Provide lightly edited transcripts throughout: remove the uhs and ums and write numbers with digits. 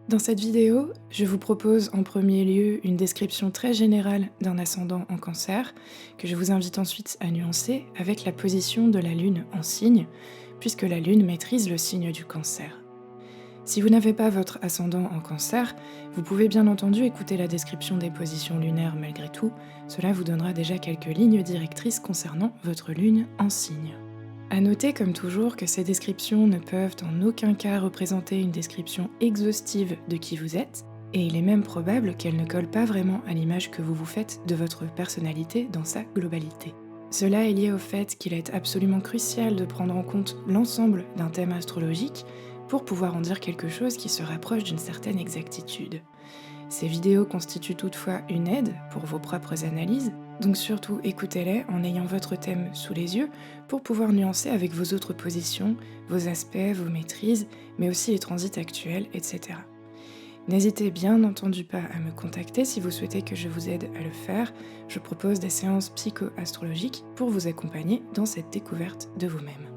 Dans cette vidéo, je vous propose en premier lieu une description très générale d'un ascendant en Cancer, que je vous invite ensuite à nuancer avec la position de la Lune en signe, puisque la Lune maîtrise le signe du Cancer. Si vous n'avez pas votre ascendant en Cancer, vous pouvez bien entendu écouter la description des positions lunaires malgré tout, cela vous donnera déjà quelques lignes directrices concernant votre Lune en signe. À noter comme toujours que ces descriptions ne peuvent en aucun cas représenter une description exhaustive de qui vous êtes, et il est même probable qu'elles ne collent pas vraiment à l'image que vous vous faites de votre personnalité dans sa globalité. Cela est lié au fait qu'il est absolument crucial de prendre en compte l'ensemble d'un thème astrologique pour pouvoir en dire quelque chose qui se rapproche d'une certaine exactitude. Ces vidéos constituent toutefois une aide pour vos propres analyses, donc surtout écoutez-les en ayant votre thème sous les yeux pour pouvoir nuancer avec vos autres positions, vos aspects, vos maîtrises, mais aussi les transits actuels, etc. N'hésitez bien entendu pas à me contacter si vous souhaitez que je vous aide à le faire. Je propose des séances psycho-astrologiques pour vous accompagner dans cette découverte de vous-même.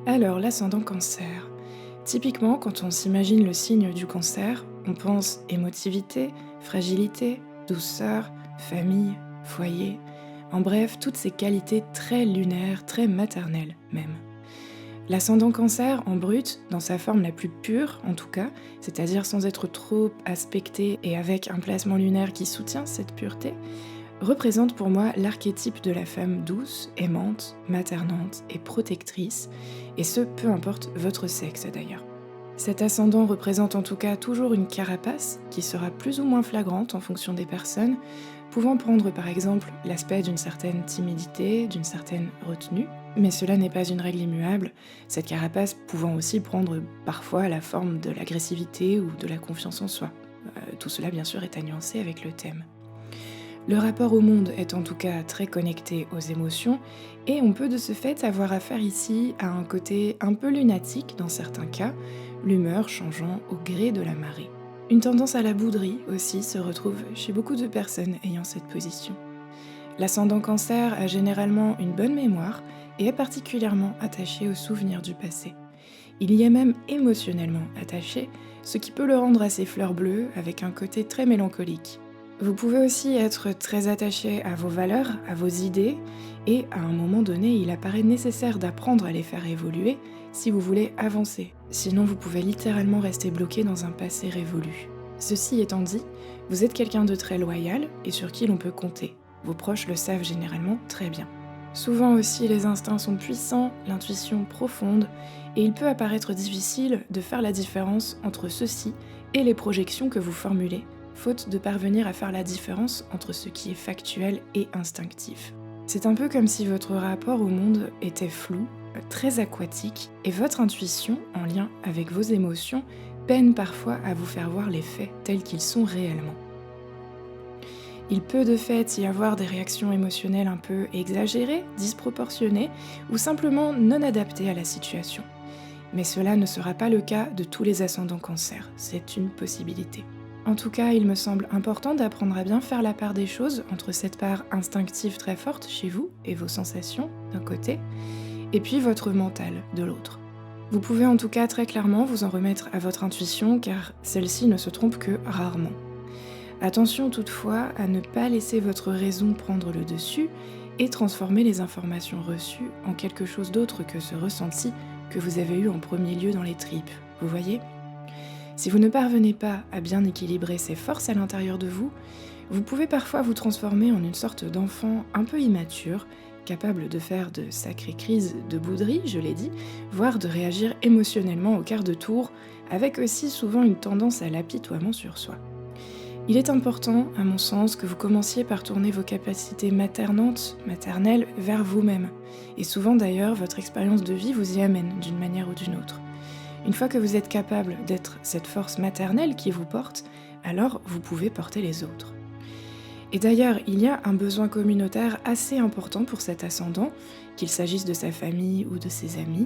Alors, l'ascendant Cancer. Typiquement, quand on s'imagine le signe du Cancer, on pense émotivité, fragilité, douceur, famille, foyer, en bref, toutes ces qualités très lunaires, très maternelles même. L'ascendant Cancer, en brut, dans sa forme la plus pure en tout cas, c'est-à-dire sans être trop aspecté et avec un placement lunaire qui soutient cette pureté, représente pour moi l'archétype de la femme douce, aimante, maternante et protectrice, et ce, peu importe votre sexe d'ailleurs. Cet ascendant représente en tout cas toujours une carapace qui sera plus ou moins flagrante en fonction des personnes, pouvant prendre par exemple l'aspect d'une certaine timidité, d'une certaine retenue, mais cela n'est pas une règle immuable, cette carapace pouvant aussi prendre parfois la forme de l'agressivité ou de la confiance en soi. Tout cela bien sûr est à nuancer avec le thème. Le rapport au monde est en tout cas très connecté aux émotions et on peut de ce fait avoir affaire ici à un côté un peu lunatique dans certains cas, l'humeur changeant au gré de la marée. Une tendance à la bouderie aussi se retrouve chez beaucoup de personnes ayant cette position. L'ascendant Cancer a généralement une bonne mémoire et est particulièrement attaché aux souvenirs du passé. Il y est même émotionnellement attaché, ce qui peut le rendre assez fleur bleue avec un côté très mélancolique. Vous pouvez aussi être très attaché à vos valeurs, à vos idées, et à un moment donné, il apparaît nécessaire d'apprendre à les faire évoluer si vous voulez avancer. Sinon, vous pouvez littéralement rester bloqué dans un passé révolu. Ceci étant dit, vous êtes quelqu'un de très loyal et sur qui l'on peut compter. Vos proches le savent généralement très bien. Souvent aussi, les instincts sont puissants, l'intuition profonde, et il peut apparaître difficile de faire la différence entre ceci et les projections que vous formulez, faute de parvenir à faire la différence entre ce qui est factuel et instinctif. C'est un peu comme si votre rapport au monde était flou, très aquatique, et votre intuition, en lien avec vos émotions, peine parfois à vous faire voir les faits tels qu'ils sont réellement. Il peut de fait y avoir des réactions émotionnelles un peu exagérées, disproportionnées, ou simplement non adaptées à la situation. Mais cela ne sera pas le cas de tous les ascendants Cancer, c'est une possibilité. En tout cas, il me semble important d'apprendre à bien faire la part des choses entre cette part instinctive très forte chez vous et vos sensations d'un côté, et puis votre mental de l'autre. Vous pouvez en tout cas très clairement vous en remettre à votre intuition car celle-ci ne se trompe que rarement. Attention toutefois à ne pas laisser votre raison prendre le dessus et transformer les informations reçues en quelque chose d'autre que ce ressenti que vous avez eu en premier lieu dans les tripes, vous voyez ? Si vous ne parvenez pas à bien équilibrer ces forces à l'intérieur de vous, vous pouvez parfois vous transformer en une sorte d'enfant un peu immature, capable de faire de sacrées crises de bouderie, je l'ai dit, voire de réagir émotionnellement au quart de tour, avec aussi souvent une tendance à l'apitoiement sur soi. Il est important, à mon sens, que vous commenciez par tourner vos capacités maternelles vers vous-même. Et souvent d'ailleurs, votre expérience de vie vous y amène d'une manière ou d'une autre. Une fois que vous êtes capable d'être cette force maternelle qui vous porte, alors vous pouvez porter les autres. Et d'ailleurs, il y a un besoin communautaire assez important pour cet ascendant, qu'il s'agisse de sa famille ou de ses amis,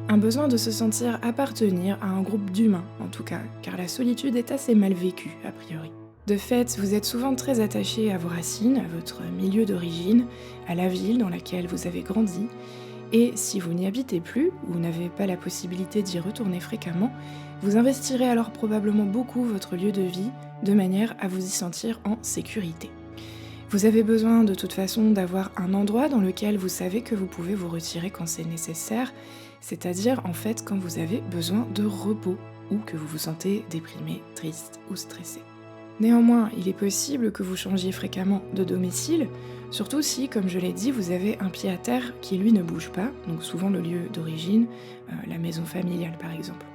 un besoin de se sentir appartenir à un groupe d'humains en tout cas, car la solitude est assez mal vécue a priori. De fait, vous êtes souvent très attaché à vos racines, à votre milieu d'origine, à la ville dans laquelle vous avez grandi, Et si vous n'y habitez plus, ou n'avez pas la possibilité d'y retourner fréquemment, vous investirez alors probablement beaucoup votre lieu de vie, de manière à vous y sentir en sécurité. Vous avez besoin de toute façon d'avoir un endroit dans lequel vous savez que vous pouvez vous retirer quand c'est nécessaire, c'est-à-dire en fait quand vous avez besoin de repos ou que vous vous sentez déprimé, triste ou stressé. Néanmoins, il est possible que vous changiez fréquemment de domicile, surtout si, comme je l'ai dit, vous avez un pied à terre qui lui ne bouge pas, donc souvent le lieu d'origine, la maison familiale par exemple.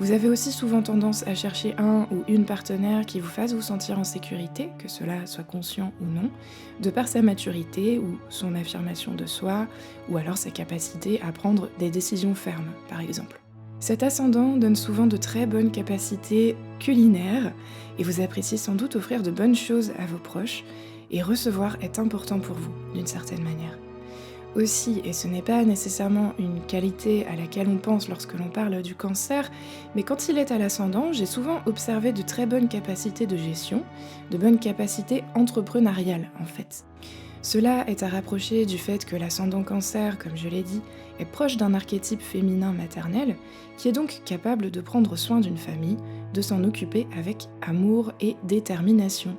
Vous avez aussi souvent tendance à chercher un ou une partenaire qui vous fasse vous sentir en sécurité, que cela soit conscient ou non, de par sa maturité ou son affirmation de soi, ou alors sa capacité à prendre des décisions fermes, par exemple. Cet ascendant donne souvent de très bonnes capacités culinaires, et vous appréciez sans doute offrir de bonnes choses à vos proches, et recevoir est important pour vous, d'une certaine manière. Aussi, et ce n'est pas nécessairement une qualité à laquelle on pense lorsque l'on parle du cancer, mais quand il est à l'ascendant, j'ai souvent observé de très bonnes capacités de gestion, de bonnes capacités entrepreneuriales en fait. Cela est à rapprocher du fait que l'ascendant cancer, comme je l'ai dit, est proche d'un archétype féminin maternel, qui est donc capable de prendre soin d'une famille, de s'en occuper avec amour et détermination.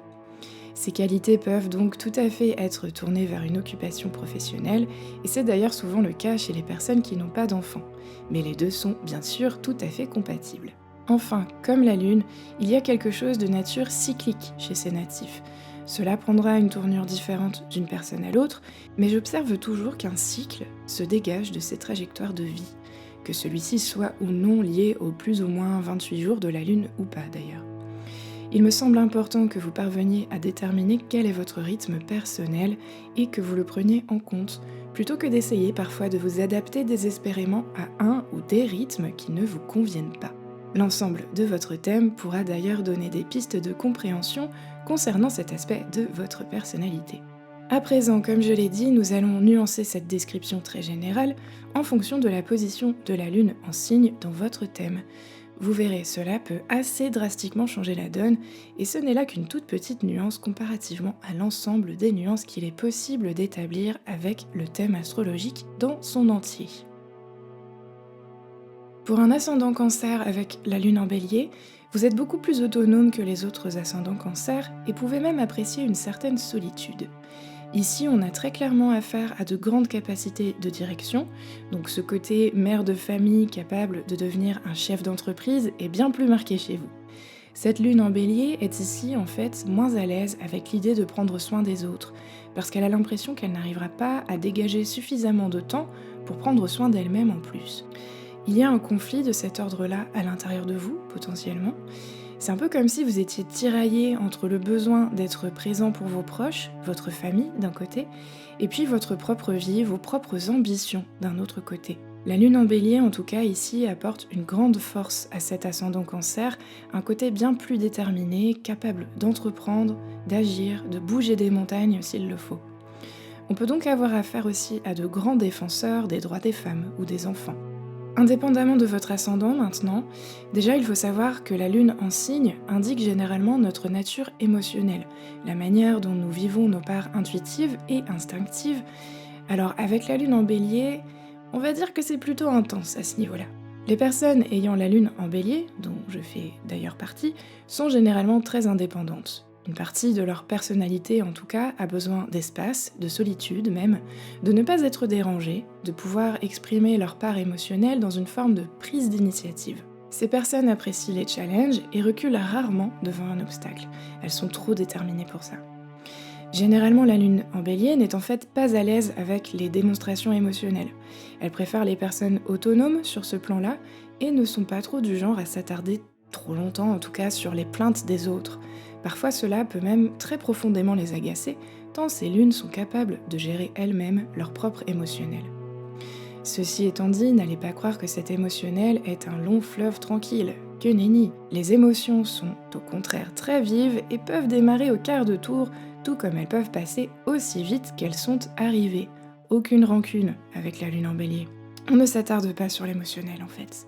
Ces qualités peuvent donc tout à fait être tournées vers une occupation professionnelle, et c'est d'ailleurs souvent le cas chez les personnes qui n'ont pas d'enfants. Mais les deux sont bien sûr tout à fait compatibles. Enfin, comme la Lune, il y a quelque chose de nature cyclique chez ces natifs. Cela prendra une tournure différente d'une personne à l'autre, mais j'observe toujours qu'un cycle se dégage de ces trajectoires de vie, que celui-ci soit ou non lié aux plus ou moins 28 jours de la Lune ou pas d'ailleurs. Il me semble important que vous parveniez à déterminer quel est votre rythme personnel et que vous le preniez en compte, plutôt que d'essayer parfois de vous adapter désespérément à un ou des rythmes qui ne vous conviennent pas. L'ensemble de votre thème pourra d'ailleurs donner des pistes de compréhension concernant cet aspect de votre personnalité. À présent, comme je l'ai dit, nous allons nuancer cette description très générale en fonction de la position de la Lune en signe dans votre thème. Vous verrez, cela peut assez drastiquement changer la donne, et ce n'est là qu'une toute petite nuance comparativement à l'ensemble des nuances qu'il est possible d'établir avec le thème astrologique dans son entier. Pour un ascendant cancer avec la Lune en bélier, vous êtes beaucoup plus autonome que les autres ascendants cancer et pouvez même apprécier une certaine solitude. Ici, on a très clairement affaire à de grandes capacités de direction, donc ce côté mère de famille capable de devenir un chef d'entreprise est bien plus marqué chez vous. Cette lune en bélier est ici en fait moins à l'aise avec l'idée de prendre soin des autres, parce qu'elle a l'impression qu'elle n'arrivera pas à dégager suffisamment de temps pour prendre soin d'elle-même en plus. Il y a un conflit de cet ordre-là à l'intérieur de vous, potentiellement. C'est un peu comme si vous étiez tiraillé entre le besoin d'être présent pour vos proches, votre famille d'un côté, et puis votre propre vie, vos propres ambitions d'un autre côté. La lune en bélier, en tout cas ici, apporte une grande force à cet ascendant cancer, un côté bien plus déterminé, capable d'entreprendre, d'agir, de bouger des montagnes s'il le faut. On peut donc avoir affaire aussi à de grands défenseurs des droits des femmes ou des enfants. Indépendamment de votre ascendant maintenant, déjà il faut savoir que la lune en signe indique généralement notre nature émotionnelle, la manière dont nous vivons nos parts intuitives et instinctives. Alors avec la lune en bélier, on va dire que c'est plutôt intense à ce niveau-là. Les personnes ayant la lune en bélier, dont je fais d'ailleurs partie, sont généralement très indépendantes. Une partie de leur personnalité, en tout cas, a besoin d'espace, de solitude même, de ne pas être dérangée, de pouvoir exprimer leur part émotionnelle dans une forme de prise d'initiative. Ces personnes apprécient les challenges et reculent rarement devant un obstacle. Elles sont trop déterminées pour ça. Généralement, la lune en bélier n'est en fait pas à l'aise avec les démonstrations émotionnelles. Elle préfère les personnes autonomes sur ce plan-là et ne sont pas trop du genre à s'attarder trop longtemps, en tout cas, sur les plaintes des autres. Parfois, cela peut même très profondément les agacer, tant ces lunes sont capables de gérer elles-mêmes leur propre émotionnel. Ceci étant dit, n'allez pas croire que cet émotionnel est un long fleuve tranquille. Que nenni! Les émotions sont au contraire très vives et peuvent démarrer au quart de tour, tout comme elles peuvent passer aussi vite qu'elles sont arrivées. Aucune rancune avec la lune en bélier. On ne s'attarde pas sur l'émotionnel en fait.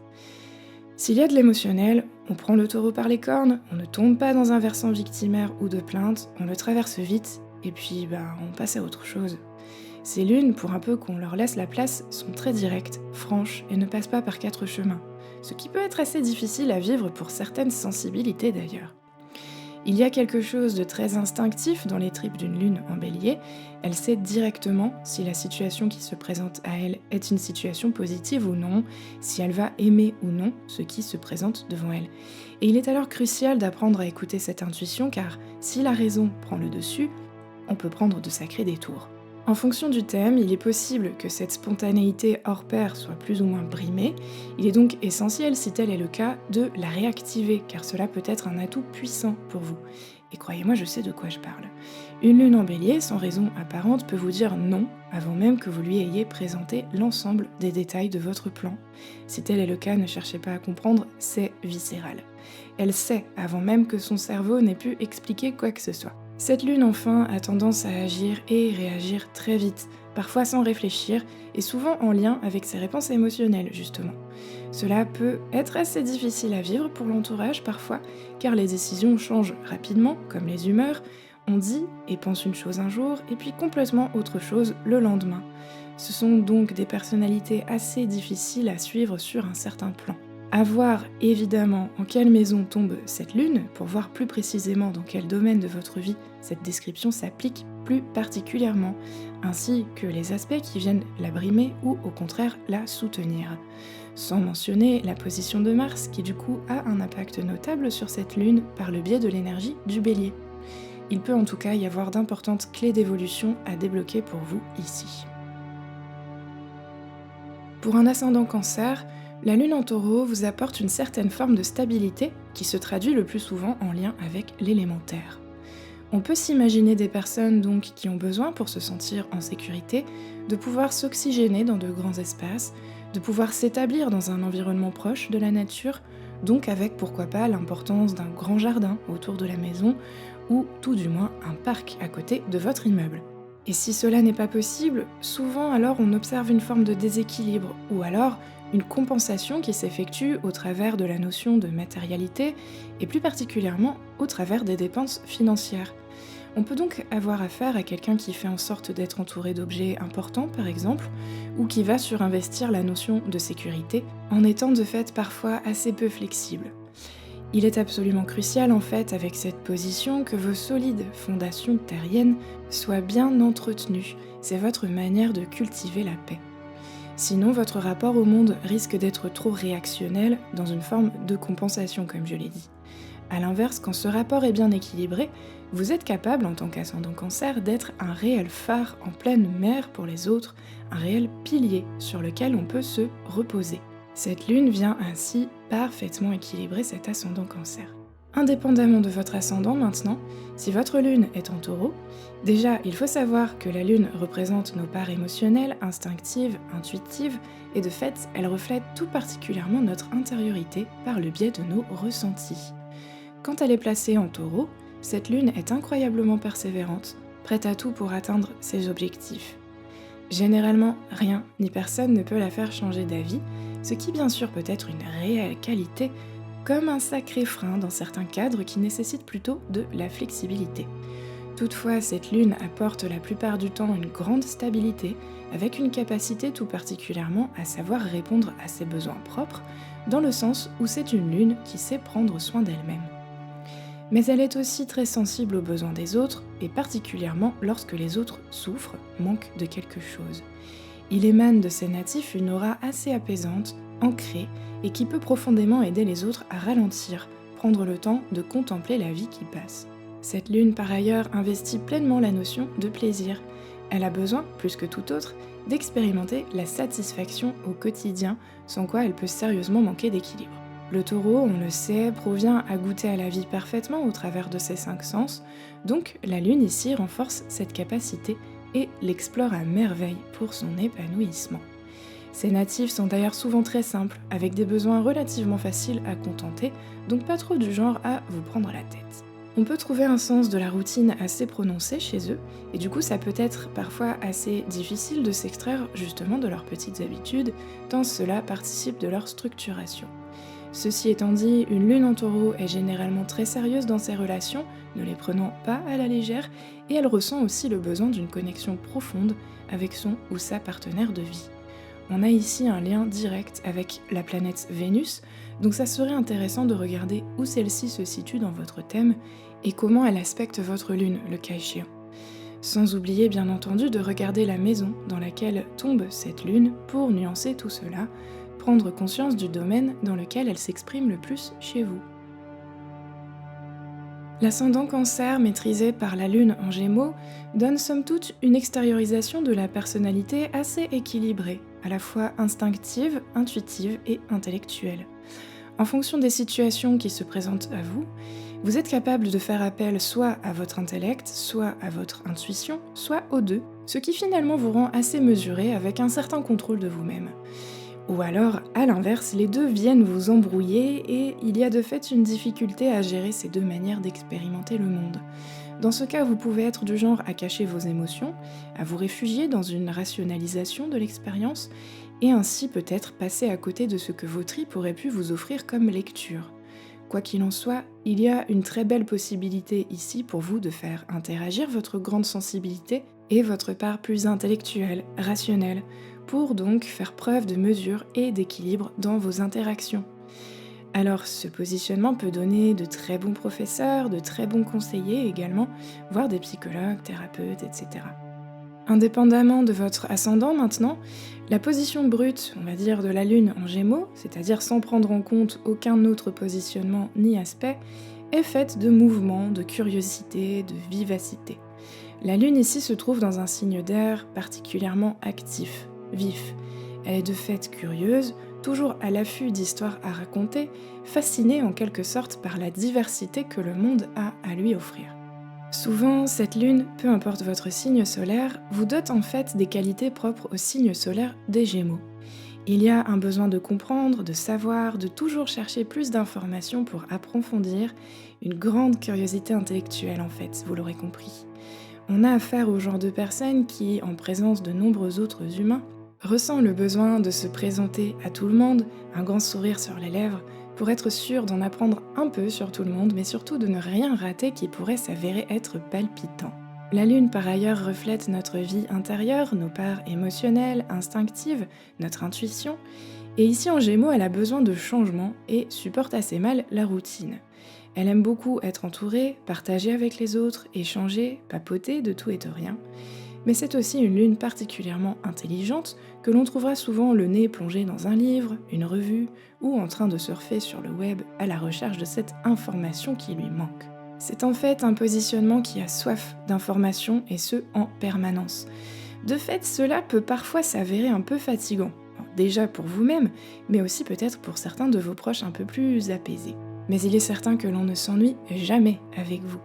S'il y a de l'émotionnel, on prend le taureau par les cornes, on ne tombe pas dans un versant victimaire ou de plainte, on le traverse vite, et puis on passe à autre chose. Ces lunes, pour un peu qu'on leur laisse la place, sont très directes, franches et ne passent pas par 4 chemins, ce qui peut être assez difficile à vivre pour certaines sensibilités d'ailleurs. Il y a quelque chose de très instinctif dans les tripes d'une lune en bélier. Elle sait directement si la situation qui se présente à elle est une situation positive ou non, si elle va aimer ou non ce qui se présente devant elle. Et il est alors crucial d'apprendre à écouter cette intuition car si la raison prend le dessus, on peut prendre de sacrés détours. En fonction du thème, il est possible que cette spontanéité hors pair soit plus ou moins brimée. Il est donc essentiel, si tel est le cas, de la réactiver, car cela peut être un atout puissant pour vous. Et croyez-moi, je sais de quoi je parle. Une lune en bélier, sans raison apparente, peut vous dire non, avant même que vous lui ayez présenté l'ensemble des détails de votre plan. Si tel est le cas, ne cherchez pas à comprendre, c'est viscéral. Elle sait, avant même que son cerveau n'ait pu expliquer quoi que ce soit. Cette lune, enfin, a tendance à agir et réagir très vite, parfois sans réfléchir, et souvent en lien avec ses réponses émotionnelles, justement. Cela peut être assez difficile à vivre pour l'entourage parfois, car les décisions changent rapidement, comme les humeurs. On dit et pense une chose un jour, et puis complètement autre chose le lendemain. Ce sont donc des personnalités assez difficiles à suivre sur un certain plan. À voir évidemment en quelle maison tombe cette lune, pour voir plus précisément dans quel domaine de votre vie cette description s'applique plus particulièrement, ainsi que les aspects qui viennent la brimer ou au contraire la soutenir. Sans mentionner la position de Mars qui du coup a un impact notable sur cette lune par le biais de l'énergie du bélier. Il peut en tout cas y avoir d'importantes clés d'évolution à débloquer pour vous ici. Pour un ascendant Cancer, la lune en taureau vous apporte une certaine forme de stabilité qui se traduit le plus souvent en lien avec l'élémentaire. On peut s'imaginer des personnes donc qui ont besoin pour se sentir en sécurité, de pouvoir s'oxygéner dans de grands espaces, de pouvoir s'établir dans un environnement proche de la nature, donc avec pourquoi pas l'importance d'un grand jardin autour de la maison ou tout du moins un parc à côté de votre immeuble. Et si cela n'est pas possible, souvent alors on observe une forme de déséquilibre ou alors une compensation qui s'effectue au travers de la notion de matérialité et plus particulièrement au travers des dépenses financières. On peut donc avoir affaire à quelqu'un qui fait en sorte d'être entouré d'objets importants par exemple, ou qui va surinvestir la notion de sécurité en étant de fait parfois assez peu flexible. Il est absolument crucial en fait avec cette position que vos solides fondations terriennes soient bien entretenues, c'est votre manière de cultiver la paix. Sinon, votre rapport au monde risque d'être trop réactionnel dans une forme de compensation, comme je l'ai dit. A l'inverse, quand ce rapport est bien équilibré, vous êtes capable, en tant qu'ascendant Cancer, d'être un réel phare en pleine mer pour les autres, un réel pilier sur lequel on peut se reposer. Cette lune vient ainsi parfaitement équilibrer cet ascendant Cancer. Indépendamment de votre ascendant maintenant, si votre lune est en taureau, déjà il faut savoir que la lune représente nos parts émotionnelles, instinctives, intuitives, et de fait elle reflète tout particulièrement notre intériorité par le biais de nos ressentis. Quand elle est placée en taureau, cette lune est incroyablement persévérante, prête à tout pour atteindre ses objectifs. Généralement, rien ni personne ne peut la faire changer d'avis, ce qui bien sûr peut être une réelle qualité, comme un sacré frein dans certains cadres qui nécessitent plutôt de la flexibilité. Toutefois, cette lune apporte la plupart du temps une grande stabilité, avec une capacité tout particulièrement à savoir répondre à ses besoins propres, dans le sens où c'est une lune qui sait prendre soin d'elle-même. Mais elle est aussi très sensible aux besoins des autres, et particulièrement lorsque les autres souffrent, manquent de quelque chose. Il émane de ces natifs une aura assez apaisante, ancrée, et qui peut profondément aider les autres à ralentir, prendre le temps de contempler la vie qui passe. Cette lune, par ailleurs, investit pleinement la notion de plaisir. Elle a besoin, plus que tout autre, d'expérimenter la satisfaction au quotidien, sans quoi elle peut sérieusement manquer d'équilibre. Le taureau, on le sait, provient à goûter à la vie parfaitement au travers de ses 5 sens, donc la lune ici renforce cette capacité et l'explore à merveille pour son épanouissement. Ces natifs sont d'ailleurs souvent très simples, avec des besoins relativement faciles à contenter, donc pas trop du genre à vous prendre la tête. On peut trouver un sens de la routine assez prononcé chez eux, et du coup ça peut être parfois assez difficile de s'extraire justement de leurs petites habitudes, tant cela participe de leur structuration. Ceci étant dit, une lune en taureau est généralement très sérieuse dans ses relations, ne les prenant pas à la légère, et elle ressent aussi le besoin d'une connexion profonde avec son ou sa partenaire de vie. On a ici un lien direct avec la planète Vénus, donc ça serait intéressant de regarder où celle-ci se situe dans votre thème et comment elle aspecte votre lune, le cas échéant. Sans oublier bien entendu de regarder la maison dans laquelle tombe cette lune pour nuancer tout cela, prendre conscience du domaine dans lequel elle s'exprime le plus chez vous. L'ascendant Cancer maîtrisé par la lune en Gémeaux donne somme toute une extériorisation de la personnalité assez équilibrée, à la fois instinctive, intuitive et intellectuelle. En fonction des situations qui se présentent à vous, vous êtes capable de faire appel soit à votre intellect, soit à votre intuition, soit aux deux, ce qui finalement vous rend assez mesuré avec un certain contrôle de vous-même. Ou alors, à l'inverse, les deux viennent vous embrouiller et il y a de fait une difficulté à gérer ces deux manières d'expérimenter le monde. Dans ce cas, vous pouvez être du genre à cacher vos émotions, à vous réfugier dans une rationalisation de l'expérience, et ainsi peut-être passer à côté de ce que vos tripes auraient pu vous offrir comme lecture. Quoi qu'il en soit, il y a une très belle possibilité ici pour vous de faire interagir votre grande sensibilité et votre part plus intellectuelle, rationnelle, pour donc faire preuve de mesure et d'équilibre dans vos interactions. Alors ce positionnement peut donner de très bons professeurs, de très bons conseillers également, voire des psychologues, thérapeutes, etc. Indépendamment de votre ascendant maintenant, la position brute, on va dire, de la Lune en Gémeaux, c'est-à-dire sans prendre en compte aucun autre positionnement ni aspect, est faite de mouvements, de curiosité, de vivacité. La Lune ici se trouve dans un signe d'air particulièrement actif, vif. Elle est de fait curieuse, toujours à l'affût d'histoires à raconter, fascinée en quelque sorte par la diversité que le monde a à lui offrir. Souvent, cette lune, peu importe votre signe solaire, vous dote en fait des qualités propres au signe solaire des Gémeaux. Il y a un besoin de comprendre, de savoir, de toujours chercher plus d'informations pour approfondir, une grande curiosité intellectuelle en fait, vous l'aurez compris. On a affaire au genre de personne qui, en présence de nombreux autres humains, ressent le besoin de se présenter à tout le monde, un grand sourire sur les lèvres, pour être sûr d'en apprendre un peu sur tout le monde, mais surtout de ne rien rater qui pourrait s'avérer être palpitant. La Lune, par ailleurs, reflète notre vie intérieure, nos parts émotionnelles, instinctives, notre intuition, et ici en Gémeaux, elle a besoin de changement et supporte assez mal la routine. Elle aime beaucoup être entourée, partager avec les autres, échanger, papoter de tout et de rien. Mais c'est aussi une lune particulièrement intelligente que l'on trouvera souvent le nez plongé dans un livre, une revue ou en train de surfer sur le web à la recherche de cette information qui lui manque. C'est en fait un positionnement qui a soif d'information et ce en permanence. De fait, cela peut parfois s'avérer un peu fatigant, déjà pour vous-même, mais aussi peut-être pour certains de vos proches un peu plus apaisés. Mais il est certain que l'on ne s'ennuie jamais avec vous.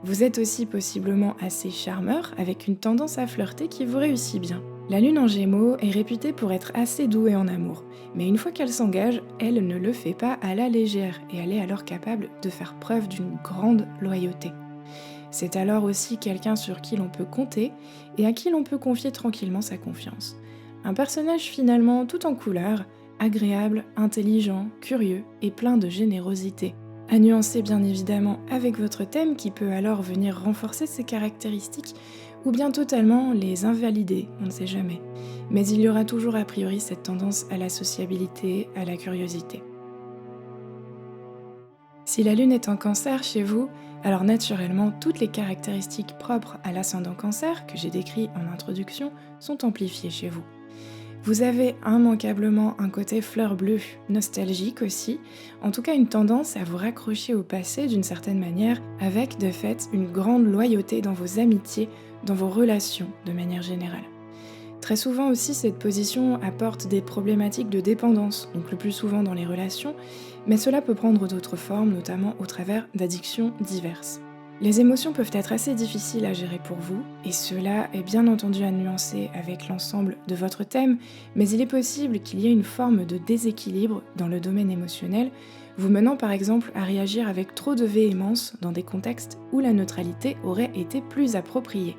Vous êtes aussi possiblement assez charmeur, avec une tendance à flirter qui vous réussit bien. La Lune en Gémeaux est réputée pour être assez douée en amour, mais une fois qu'elle s'engage, elle ne le fait pas à la légère et elle est alors capable de faire preuve d'une grande loyauté. C'est alors aussi quelqu'un sur qui l'on peut compter et à qui l'on peut confier tranquillement sa confiance. Un personnage finalement tout en couleurs, agréable, intelligent, curieux et plein de générosité. À nuancer bien évidemment avec votre thème qui peut alors venir renforcer ces caractéristiques ou bien totalement les invalider, on ne sait jamais. Mais il y aura toujours a priori cette tendance à la sociabilité, à la curiosité. Si la Lune est en Cancer chez vous, alors naturellement toutes les caractéristiques propres à l'ascendant Cancer que j'ai décrit en introduction sont amplifiées chez vous. Vous avez immanquablement un côté fleur bleue, nostalgique aussi, en tout cas une tendance à vous raccrocher au passé d'une certaine manière, avec de fait une grande loyauté dans vos amitiés, dans vos relations de manière générale. Très souvent aussi cette position apporte des problématiques de dépendance, donc le plus souvent dans les relations, mais cela peut prendre d'autres formes, notamment au travers d'addictions diverses. Les émotions peuvent être assez difficiles à gérer pour vous, et cela est bien entendu à nuancer avec l'ensemble de votre thème, mais il est possible qu'il y ait une forme de déséquilibre dans le domaine émotionnel, vous menant par exemple à réagir avec trop de véhémence dans des contextes où la neutralité aurait été plus appropriée.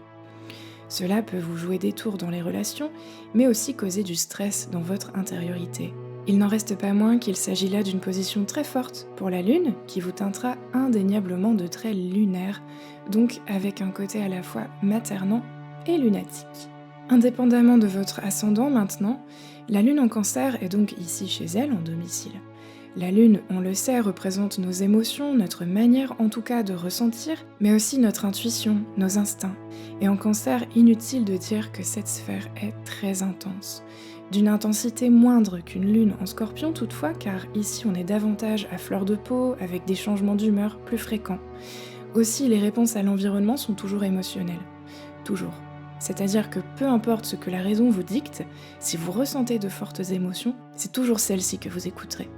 Cela peut vous jouer des tours dans les relations, mais aussi causer du stress dans votre intériorité. Il n'en reste pas moins qu'il s'agit là d'une position très forte pour la Lune, qui vous teintera indéniablement de traits lunaires, donc avec un côté à la fois maternant et lunatique. Indépendamment de votre ascendant maintenant, la Lune en Cancer est donc ici chez elle, en domicile. La Lune, on le sait, représente nos émotions, notre manière en tout cas de ressentir, mais aussi notre intuition, nos instincts. Et en Cancer, inutile de dire que cette sphère est très intense. D'une intensité moindre qu'une Lune en Scorpion toutefois, car ici on est davantage à fleur de peau, avec des changements d'humeur plus fréquents. Aussi, les réponses à l'environnement sont toujours émotionnelles. Toujours. C'est-à-dire que peu importe ce que la raison vous dicte, si vous ressentez de fortes émotions, c'est toujours celle-ci que vous écouterez.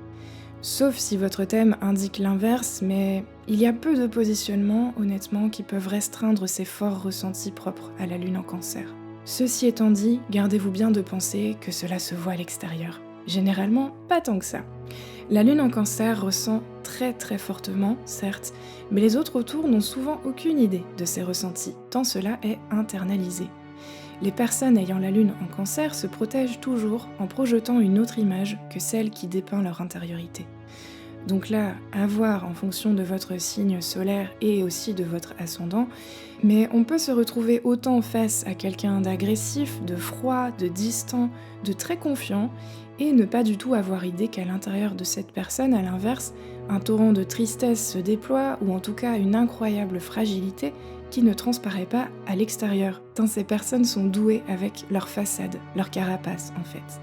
Sauf si votre thème indique l'inverse, mais il y a peu de positionnements, honnêtement, qui peuvent restreindre ces forts ressentis propres à la Lune en Cancer. Ceci étant dit, gardez-vous bien de penser que cela se voit à l'extérieur. Généralement, pas tant que ça. La Lune en Cancer ressent très très fortement, certes, mais les autres autour n'ont souvent aucune idée de ces ressentis, tant cela est internalisé. Les personnes ayant la Lune en Cancer se protègent toujours en projetant une autre image que celle qui dépeint leur intériorité. Donc là, à voir en fonction de votre signe solaire et aussi de votre ascendant, mais on peut se retrouver autant face à quelqu'un d'agressif, de froid, de distant, de très confiant, et ne pas du tout avoir idée qu'à l'intérieur de cette personne, à l'inverse, un torrent de tristesse se déploie, ou en tout cas une incroyable fragilité qui ne transparaît pas à l'extérieur, tant ces personnes sont douées avec leur façade, leur carapace en fait.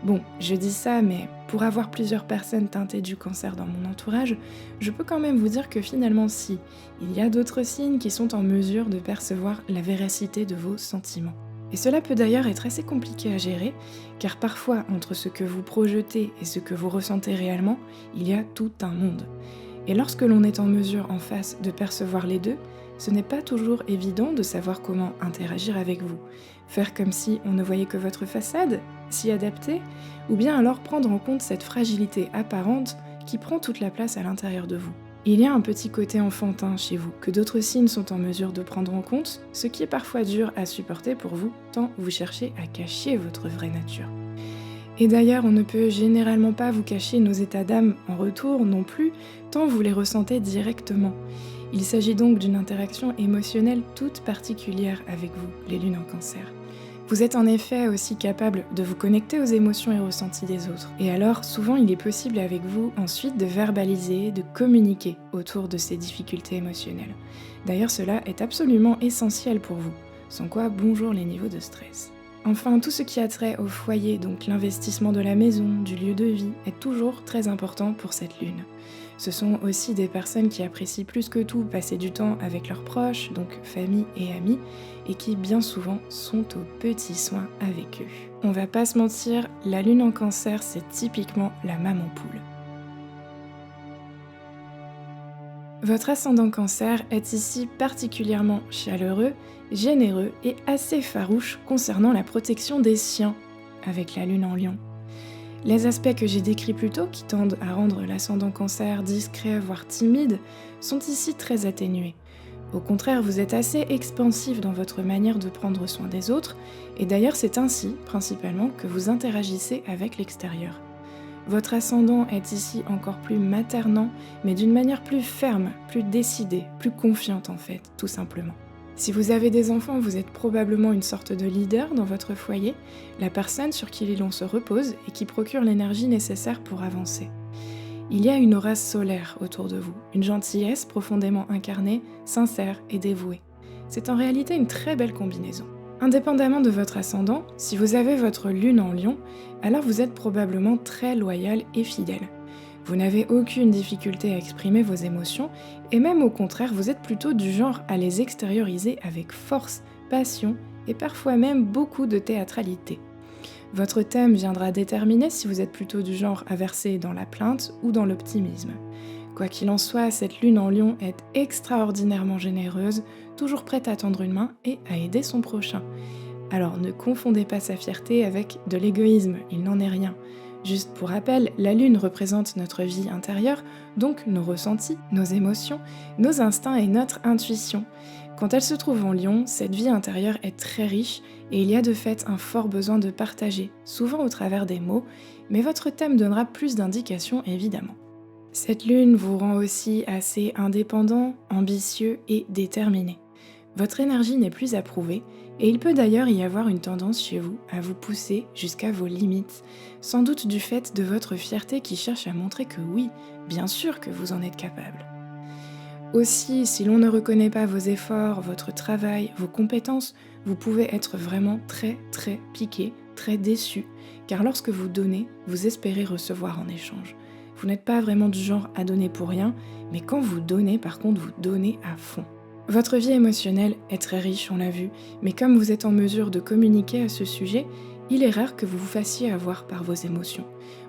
Bon, je dis ça, mais pour avoir plusieurs personnes teintées du Cancer dans mon entourage, je peux quand même vous dire que finalement si, il y a d'autres signes qui sont en mesure de percevoir la véracité de vos sentiments. Et cela peut d'ailleurs être assez compliqué à gérer, car parfois entre ce que vous projetez et ce que vous ressentez réellement, il y a tout un monde. Et lorsque l'on est en mesure en face de percevoir les deux, ce n'est pas toujours évident de savoir comment interagir avec vous. Faire comme si on ne voyait que votre façade, s'y adapter, ou bien alors prendre en compte cette fragilité apparente qui prend toute la place à l'intérieur de vous. Il y a un petit côté enfantin chez vous que d'autres signes sont en mesure de prendre en compte, ce qui est parfois dur à supporter pour vous, tant vous cherchez à cacher votre vraie nature. Et d'ailleurs, on ne peut généralement pas vous cacher nos états d'âme en retour non plus, tant vous les ressentez directement. Il s'agit donc d'une interaction émotionnelle toute particulière avec vous, les lunes en Cancer. Vous êtes en effet aussi capable de vous connecter aux émotions et ressentis des autres. Et alors, souvent, il est possible avec vous ensuite de verbaliser, de communiquer autour de ces difficultés émotionnelles. D'ailleurs, cela est absolument essentiel pour vous, sans quoi bonjour les niveaux de stress. Enfin, tout ce qui a trait au foyer, donc l'investissement de la maison, du lieu de vie, est toujours très important pour cette lune. Ce sont aussi des personnes qui apprécient plus que tout passer du temps avec leurs proches, donc famille et amis, et qui bien souvent sont aux petits soins avec eux. On va pas se mentir, la lune en Cancer, c'est typiquement la maman poule. Votre ascendant Cancer est ici particulièrement chaleureux, généreux et assez farouche concernant la protection des siens, avec la lune en Lion. Les aspects que j'ai décrits plus tôt, qui tendent à rendre l'ascendant Cancer discret voire timide, sont ici très atténués. Au contraire, vous êtes assez expansif dans votre manière de prendre soin des autres, et d'ailleurs c'est ainsi, principalement, que vous interagissez avec l'extérieur. Votre ascendant est ici encore plus maternant, mais d'une manière plus ferme, plus décidée, plus confiante en fait, tout simplement. Si vous avez des enfants, vous êtes probablement une sorte de leader dans votre foyer, la personne sur qui l'on se repose et qui procure l'énergie nécessaire pour avancer. Il y a une aura solaire autour de vous, une gentillesse profondément incarnée, sincère et dévouée. C'est en réalité une très belle combinaison. Indépendamment de votre ascendant, si vous avez votre lune en Lion, alors vous êtes probablement très loyal et fidèle. Vous n'avez aucune difficulté à exprimer vos émotions, et même au contraire, vous êtes plutôt du genre à les extérioriser avec force, passion et parfois même beaucoup de théâtralité. Votre thème viendra déterminer si vous êtes plutôt du genre à verser dans la plainte ou dans l'optimisme. Quoi qu'il en soit, cette lune en Lion est extraordinairement généreuse, toujours prête à tendre une main et à aider son prochain. Alors ne confondez pas sa fierté avec de l'égoïsme, il n'en est rien. Juste pour rappel, la lune représente notre vie intérieure, donc nos ressentis, nos émotions, nos instincts et notre intuition. Quand elle se trouve en Lion, cette vie intérieure est très riche et il y a de fait un fort besoin de partager, souvent au travers des mots, mais votre thème donnera plus d'indications évidemment. Cette lune vous rend aussi assez indépendant, ambitieux et déterminé. Votre énergie n'est plus approuvée et il peut d'ailleurs y avoir une tendance chez vous à vous pousser jusqu'à vos limites, sans doute du fait de votre fierté qui cherche à montrer que oui, bien sûr que vous en êtes capable. Aussi, si l'on ne reconnaît pas vos efforts, votre travail, vos compétences, vous pouvez être vraiment très piqué, très déçu, car lorsque vous donnez, vous espérez recevoir en échange. Vous n'êtes pas vraiment du genre à donner pour rien, mais quand vous donnez, par contre, vous donnez à fond. Votre vie émotionnelle est très riche, on l'a vu, mais comme vous êtes en mesure de communiquer à ce sujet, il est rare que vous vous fassiez avoir par vos émotions.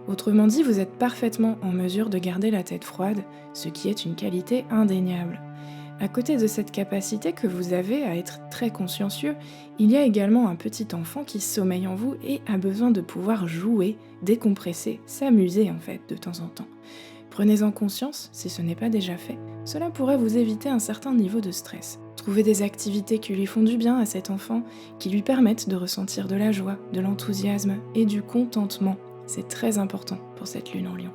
Autrement dit, vous êtes parfaitement en mesure de garder la tête froide, ce qui est une qualité indéniable. À côté de cette capacité que vous avez à être très consciencieux, il y a également un petit enfant qui sommeille en vous et a besoin de pouvoir jouer, décompresser, s'amuser en fait de temps en temps. Prenez-en conscience si ce n'est pas déjà fait, cela pourrait vous éviter un certain niveau de stress. Trouvez des activités qui lui font du bien à cet enfant, qui lui permettent de ressentir de la joie, de l'enthousiasme et du contentement. C'est très important pour cette lune en Lion.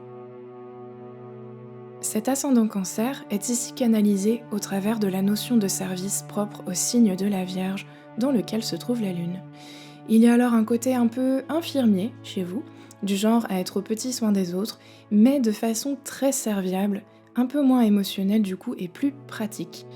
Cet ascendant Cancer est ici canalisé au travers de la notion de service propre au signe de la Vierge dans lequel se trouve la lune. Il y a alors un côté un peu infirmier chez vous, du genre à être aux petits soins des autres, mais de façon très serviable, un peu moins émotionnelle du coup et plus pratique.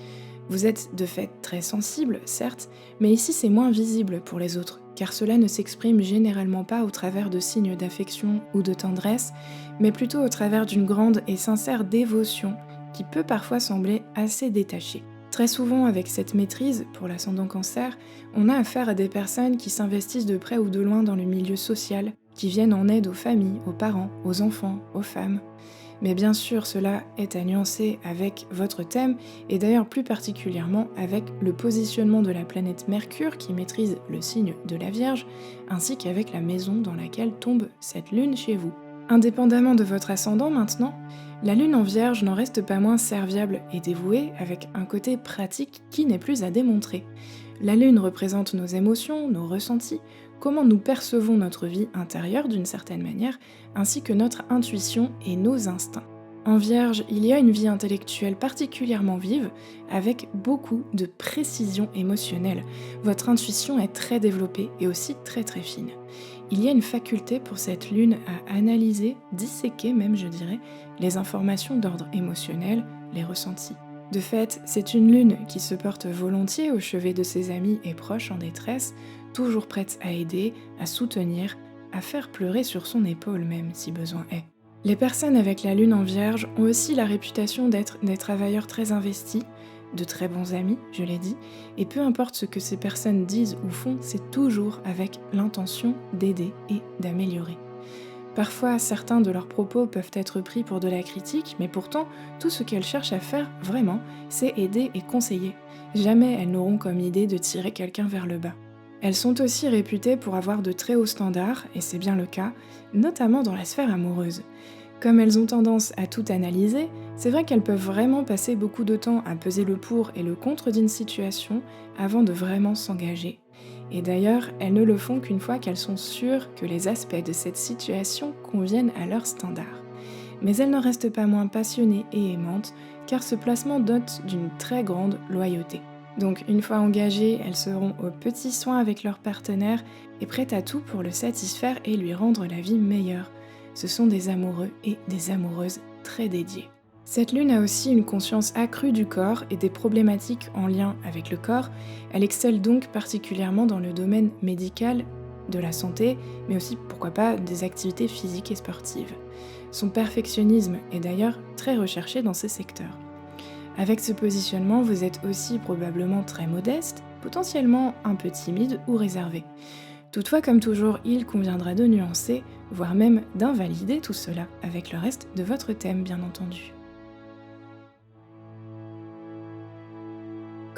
Vous êtes de fait très sensible, certes, mais ici c'est moins visible pour les autres, car cela ne s'exprime généralement pas au travers de signes d'affection ou de tendresse, mais plutôt au travers d'une grande et sincère dévotion qui peut parfois sembler assez détachée. Très souvent, avec cette maîtrise, pour l'ascendant Cancer, on a affaire à des personnes qui s'investissent de près ou de loin dans le milieu social, qui viennent en aide aux familles, aux parents, aux enfants, aux femmes. Mais bien sûr, cela est à nuancer avec votre thème, et d'ailleurs plus particulièrement avec le positionnement de la planète Mercure qui maîtrise le signe de la Vierge, ainsi qu'avec la maison dans laquelle tombe cette lune chez vous. Indépendamment de votre ascendant maintenant, la lune en Vierge n'en reste pas moins serviable et dévouée avec un côté pratique qui n'est plus à démontrer. La lune représente nos émotions, nos ressentis, comment nous percevons notre vie intérieure d'une certaine manière, ainsi que notre intuition et nos instincts. En Vierge, il y a une vie intellectuelle particulièrement vive, avec beaucoup de précision émotionnelle. Votre intuition est très développée et aussi très fine. Il y a une faculté pour cette lune à analyser, disséquer même je dirais, les informations d'ordre émotionnel, les ressentis. De fait, c'est une lune qui se porte volontiers au chevet de ses amis et proches en détresse, toujours prête à aider, à soutenir, à faire pleurer sur son épaule même si besoin est. Les personnes avec la lune en Vierge ont aussi la réputation d'être des travailleurs très investis, de très bons amis, je l'ai dit, et peu importe ce que ces personnes disent ou font, c'est toujours avec l'intention d'aider et d'améliorer. Parfois, certains de leurs propos peuvent être pris pour de la critique, mais pourtant, tout ce qu'elles cherchent à faire, vraiment, c'est aider et conseiller. Jamais elles n'auront comme idée de tirer quelqu'un vers le bas. Elles sont aussi réputées pour avoir de très hauts standards, et c'est bien le cas, notamment dans la sphère amoureuse. Comme elles ont tendance à tout analyser, c'est vrai qu'elles peuvent vraiment passer beaucoup de temps à peser le pour et le contre d'une situation avant de vraiment s'engager. Et d'ailleurs, elles ne le font qu'une fois qu'elles sont sûres que les aspects de cette situation conviennent à leurs standards. Mais elles ne restent pas moins passionnées et aimantes, car ce placement dote d'une très grande loyauté. Donc une fois engagées, elles seront aux petits soins avec leur partenaire et prêtes à tout pour le satisfaire et lui rendre la vie meilleure. Ce sont des amoureux et des amoureuses très dédiés. Cette lune a aussi une conscience accrue du corps et des problématiques en lien avec le corps. Elle excelle donc particulièrement dans le domaine médical, de la santé, mais aussi, pourquoi pas, des activités physiques et sportives. Son perfectionnisme est d'ailleurs très recherché dans ces secteurs. Avec ce positionnement, vous êtes aussi probablement très modeste, potentiellement un peu timide ou réservé. Toutefois, comme toujours, il conviendra de nuancer, voire même d'invalider tout cela avec le reste de votre thème, bien entendu.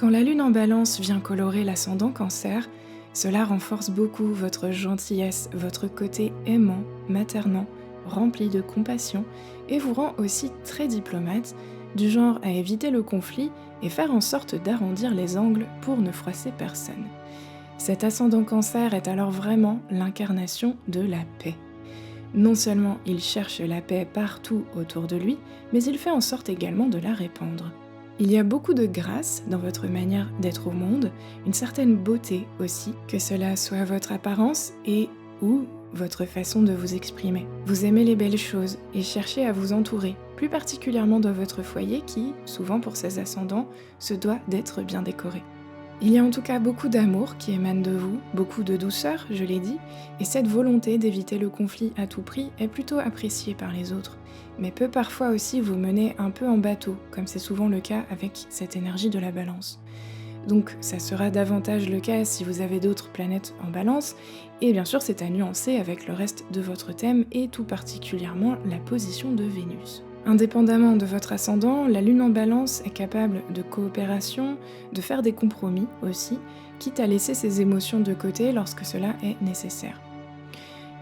Quand la lune en Balance vient colorer l'ascendant Cancer, cela renforce beaucoup votre gentillesse, votre côté aimant, maternant, rempli de compassion et vous rend aussi très diplomate, du genre à éviter le conflit et faire en sorte d'arrondir les angles pour ne froisser personne. Cet ascendant Cancer est alors vraiment l'incarnation de la paix. Non seulement il cherche la paix partout autour de lui, mais il fait en sorte également de la répandre. Il y a beaucoup de grâce dans votre manière d'être au monde, une certaine beauté aussi, que cela soit votre apparence et ou votre façon de vous exprimer. Vous aimez les belles choses et cherchez à vous entourer, plus particulièrement dans votre foyer qui, souvent pour ses ascendants, se doit d'être bien décoré. Il y a en tout cas beaucoup d'amour qui émane de vous, beaucoup de douceur, je l'ai dit, et cette volonté d'éviter le conflit à tout prix est plutôt appréciée par les autres, mais peut parfois aussi vous mener un peu en bateau, comme c'est souvent le cas avec cette énergie de la Balance. Donc ça sera davantage le cas si vous avez d'autres planètes en Balance, et bien sûr c'est à nuancer avec le reste de votre thème et tout particulièrement la position de Vénus. Indépendamment de votre ascendant, la Lune en Balance est capable de coopération, de faire des compromis aussi, quitte à laisser ses émotions de côté lorsque cela est nécessaire.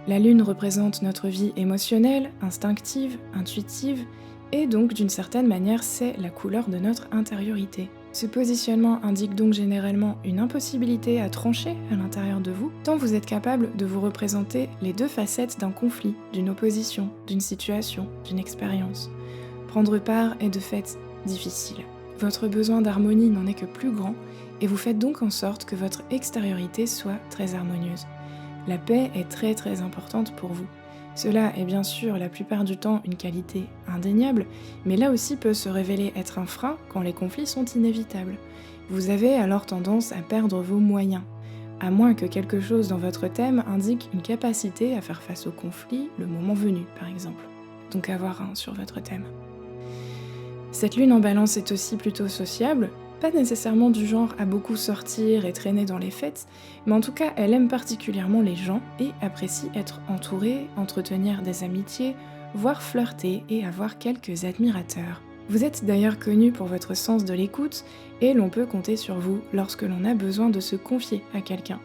La Lune représente notre vie émotionnelle, instinctive, intuitive, et donc d'une certaine manière c'est la couleur de notre intériorité. Ce positionnement indique donc généralement une impossibilité à trancher à l'intérieur de vous, tant vous êtes capable de vous représenter les deux facettes d'un conflit, d'une opposition, d'une situation, d'une expérience. Prendre part est de fait difficile. Votre besoin d'harmonie n'en est que plus grand, et vous faites donc en sorte que votre extériorité soit très harmonieuse. La paix est très très importante pour vous. Cela est bien sûr la plupart du temps une qualité indéniable, mais là aussi peut se révéler être un frein quand les conflits sont inévitables. Vous avez alors tendance à perdre vos moyens, à moins que quelque chose dans votre thème indique une capacité à faire face au conflit le moment venu, par exemple. Donc avoir un sur votre thème. Cette lune en Balance est aussi plutôt sociable, pas nécessairement du genre à beaucoup sortir et traîner dans les fêtes, mais en tout cas elle aime particulièrement les gens et apprécie être entourée, entretenir des amitiés, voire flirter et avoir quelques admirateurs. Vous êtes d'ailleurs connu pour votre sens de l'écoute et l'on peut compter sur vous lorsque l'on a besoin de se confier à quelqu'un.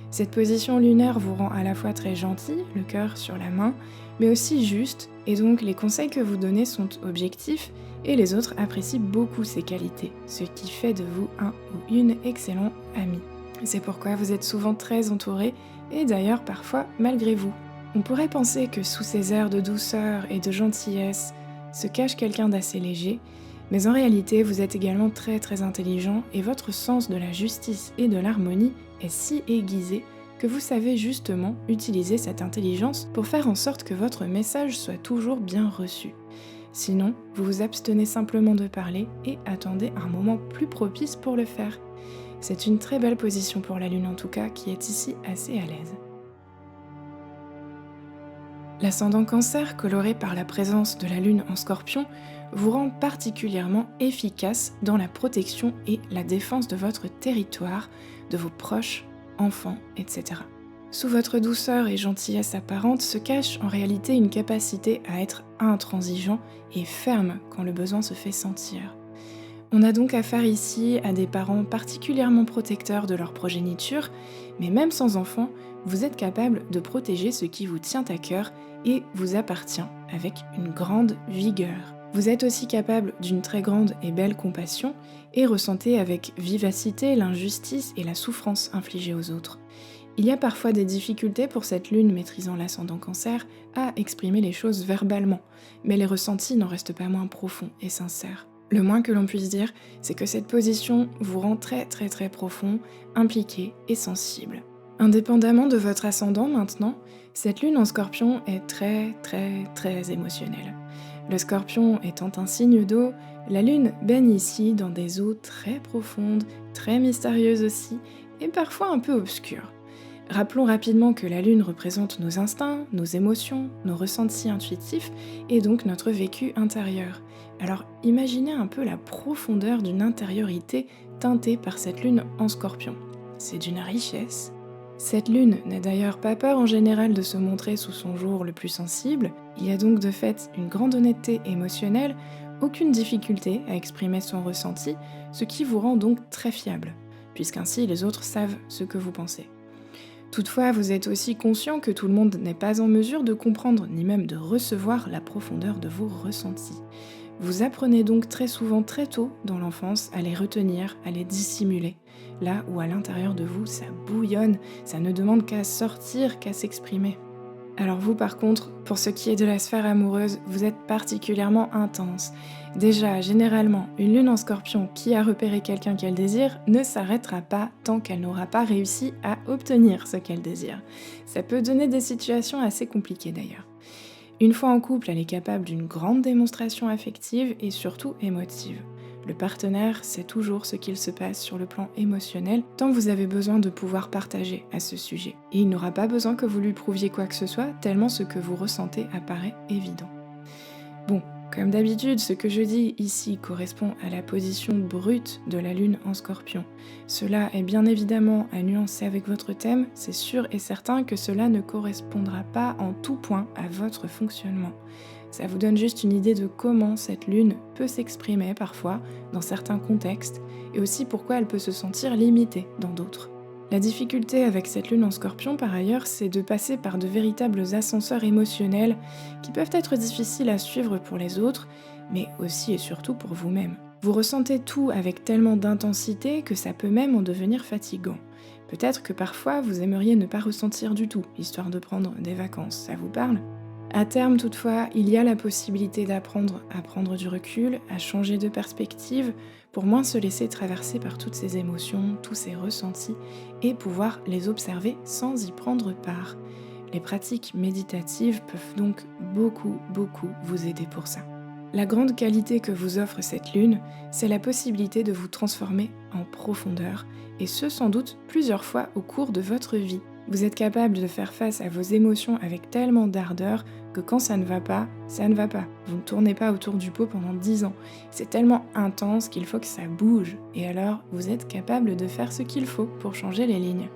Cette position lunaire vous rend à la fois très gentil, le cœur sur la main, mais aussi juste, et donc les conseils que vous donnez sont objectifs et les autres apprécient beaucoup ces qualités, ce qui fait de vous un ou une excellent ami. C'est pourquoi vous êtes souvent très entouré, et d'ailleurs parfois malgré vous. On pourrait penser que sous ces airs de douceur et de gentillesse se cache quelqu'un d'assez léger, mais en réalité vous êtes également très très intelligent et votre sens de la justice et de l'harmonie est si aiguisé que vous savez justement utiliser cette intelligence pour faire en sorte que votre message soit toujours bien reçu. Sinon, vous vous abstenez simplement de parler et attendez un moment plus propice pour le faire. C'est une très belle position pour la Lune en tout cas, qui est ici assez à l'aise. L'ascendant Cancer, coloré par la présence de la Lune en Scorpion, vous rend particulièrement efficace dans la protection et la défense de votre territoire, de vos proches, enfants, etc. Sous votre douceur et gentillesse apparente se cache en réalité une capacité à être intransigeant et ferme quand le besoin se fait sentir. On a donc affaire ici à des parents particulièrement protecteurs de leur progéniture, mais même sans enfants, vous êtes capable de protéger ce qui vous tient à cœur et vous appartient avec une grande vigueur. Vous êtes aussi capable d'une très grande et belle compassion et ressentez avec vivacité l'injustice et la souffrance infligées aux autres. Il y a parfois des difficultés pour cette lune maîtrisant l'ascendant Cancer à exprimer les choses verbalement, mais les ressentis n'en restent pas moins profonds et sincères. Le moins que l'on puisse dire, c'est que cette position vous rend très très très profond, impliqué et sensible. Indépendamment de votre ascendant maintenant, cette lune en Scorpion est très très très émotionnelle. Le Scorpion étant un signe d'eau, la lune baigne ici dans des eaux très profondes, très mystérieuses aussi, et parfois un peu obscures. Rappelons rapidement que la lune représente nos instincts, nos émotions, nos ressentis intuitifs et donc notre vécu intérieur. Alors imaginez un peu la profondeur d'une intériorité teintée par cette lune en Scorpion. C'est d'une richesse. Cette lune n'a d'ailleurs pas peur en général de se montrer sous son jour le plus sensible, il y a donc de fait une grande honnêteté émotionnelle, aucune difficulté à exprimer son ressenti, ce qui vous rend donc très fiable, puisqu'ainsi les autres savent ce que vous pensez. Toutefois, vous êtes aussi conscient que tout le monde n'est pas en mesure de comprendre ni même de recevoir la profondeur de vos ressentis. Vous apprenez donc très souvent, très tôt dans l'enfance, à les retenir, à les dissimuler. Là où à l'intérieur de vous, ça bouillonne, ça ne demande qu'à sortir, qu'à s'exprimer. Alors vous par contre, pour ce qui est de la sphère amoureuse, vous êtes particulièrement intense. Déjà, généralement, une lune en scorpion qui a repéré quelqu'un qu'elle désire ne s'arrêtera pas tant qu'elle n'aura pas réussi à obtenir ce qu'elle désire. Ça peut donner des situations assez compliquées d'ailleurs. Une fois en couple, elle est capable d'une grande démonstration affective et surtout émotive. Le partenaire sait toujours ce qu'il se passe sur le plan émotionnel tant vous avez besoin de pouvoir partager à ce sujet. Et il n'aura pas besoin que vous lui prouviez quoi que ce soit, tellement ce que vous ressentez apparaît évident. Bon, comme d'habitude, ce que je dis ici correspond à la position brute de la lune en scorpion. Cela est bien évidemment à nuancer avec votre thème, c'est sûr et certain que cela ne correspondra pas en tout point à votre fonctionnement. Ça vous donne juste une idée de comment cette lune peut s'exprimer parfois dans certains contextes et aussi pourquoi elle peut se sentir limitée dans d'autres. La difficulté avec cette lune en scorpion par ailleurs, c'est de passer par de véritables ascenseurs émotionnels qui peuvent être difficiles à suivre pour les autres, mais aussi et surtout pour vous-même. Vous ressentez tout avec tellement d'intensité que ça peut même en devenir fatigant. Peut-être que parfois vous aimeriez ne pas ressentir du tout, histoire de prendre des vacances, ça vous parle ? À terme toutefois, il y a la possibilité d'apprendre à prendre du recul, à changer de perspective, pour moins se laisser traverser par toutes ces émotions, tous ces ressentis, et pouvoir les observer sans y prendre part. Les pratiques méditatives peuvent donc beaucoup vous aider pour ça. La grande qualité que vous offre cette lune, c'est la possibilité de vous transformer en profondeur, et ce sans doute plusieurs fois au cours de votre vie. Vous êtes capable de faire face à vos émotions avec tellement d'ardeur que quand ça ne va pas, ça ne va pas. Vous ne tournez pas autour du pot pendant 10 ans. C'est tellement intense qu'il faut que ça bouge. Et alors, vous êtes capable de faire ce qu'il faut pour changer les lignes.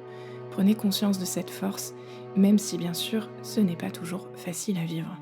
Prenez conscience de cette force, même si bien sûr, ce n'est pas toujours facile à vivre.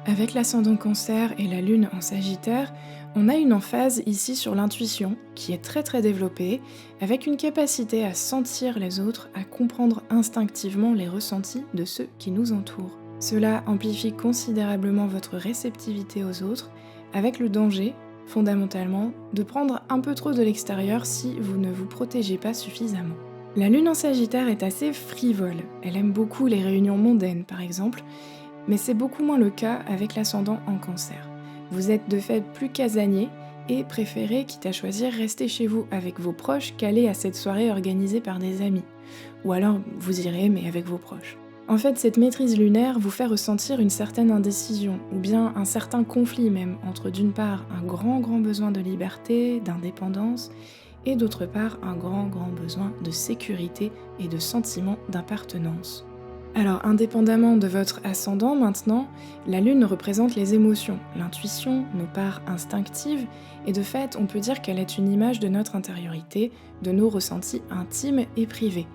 Avec l'ascendant Cancer et la lune en Sagittaire, on a une emphase ici sur l'intuition qui est très développée, avec une capacité à sentir les autres, à comprendre instinctivement les ressentis de ceux qui nous entourent. Cela amplifie considérablement votre réceptivité aux autres, avec le danger, fondamentalement, de prendre un peu trop de l'extérieur si vous ne vous protégez pas suffisamment. La lune en Sagittaire est assez frivole, elle aime beaucoup les réunions mondaines par exemple, mais c'est beaucoup moins le cas avec l'ascendant en Cancer. Vous êtes de fait plus casanier et préférez, quitte à choisir, rester chez vous avec vos proches qu'aller à cette soirée organisée par des amis. Ou alors vous irez mais avec vos proches. En fait, cette maîtrise lunaire vous fait ressentir une certaine indécision, ou bien un certain conflit même, entre d'une part un grand besoin de liberté, d'indépendance, et d'autre part un grand besoin de sécurité et de sentiment d'appartenance. Alors, indépendamment de votre ascendant maintenant, la lune représente les émotions, l'intuition, nos parts instinctives, et de fait, on peut dire qu'elle est une image de notre intériorité, de nos ressentis intimes et privés.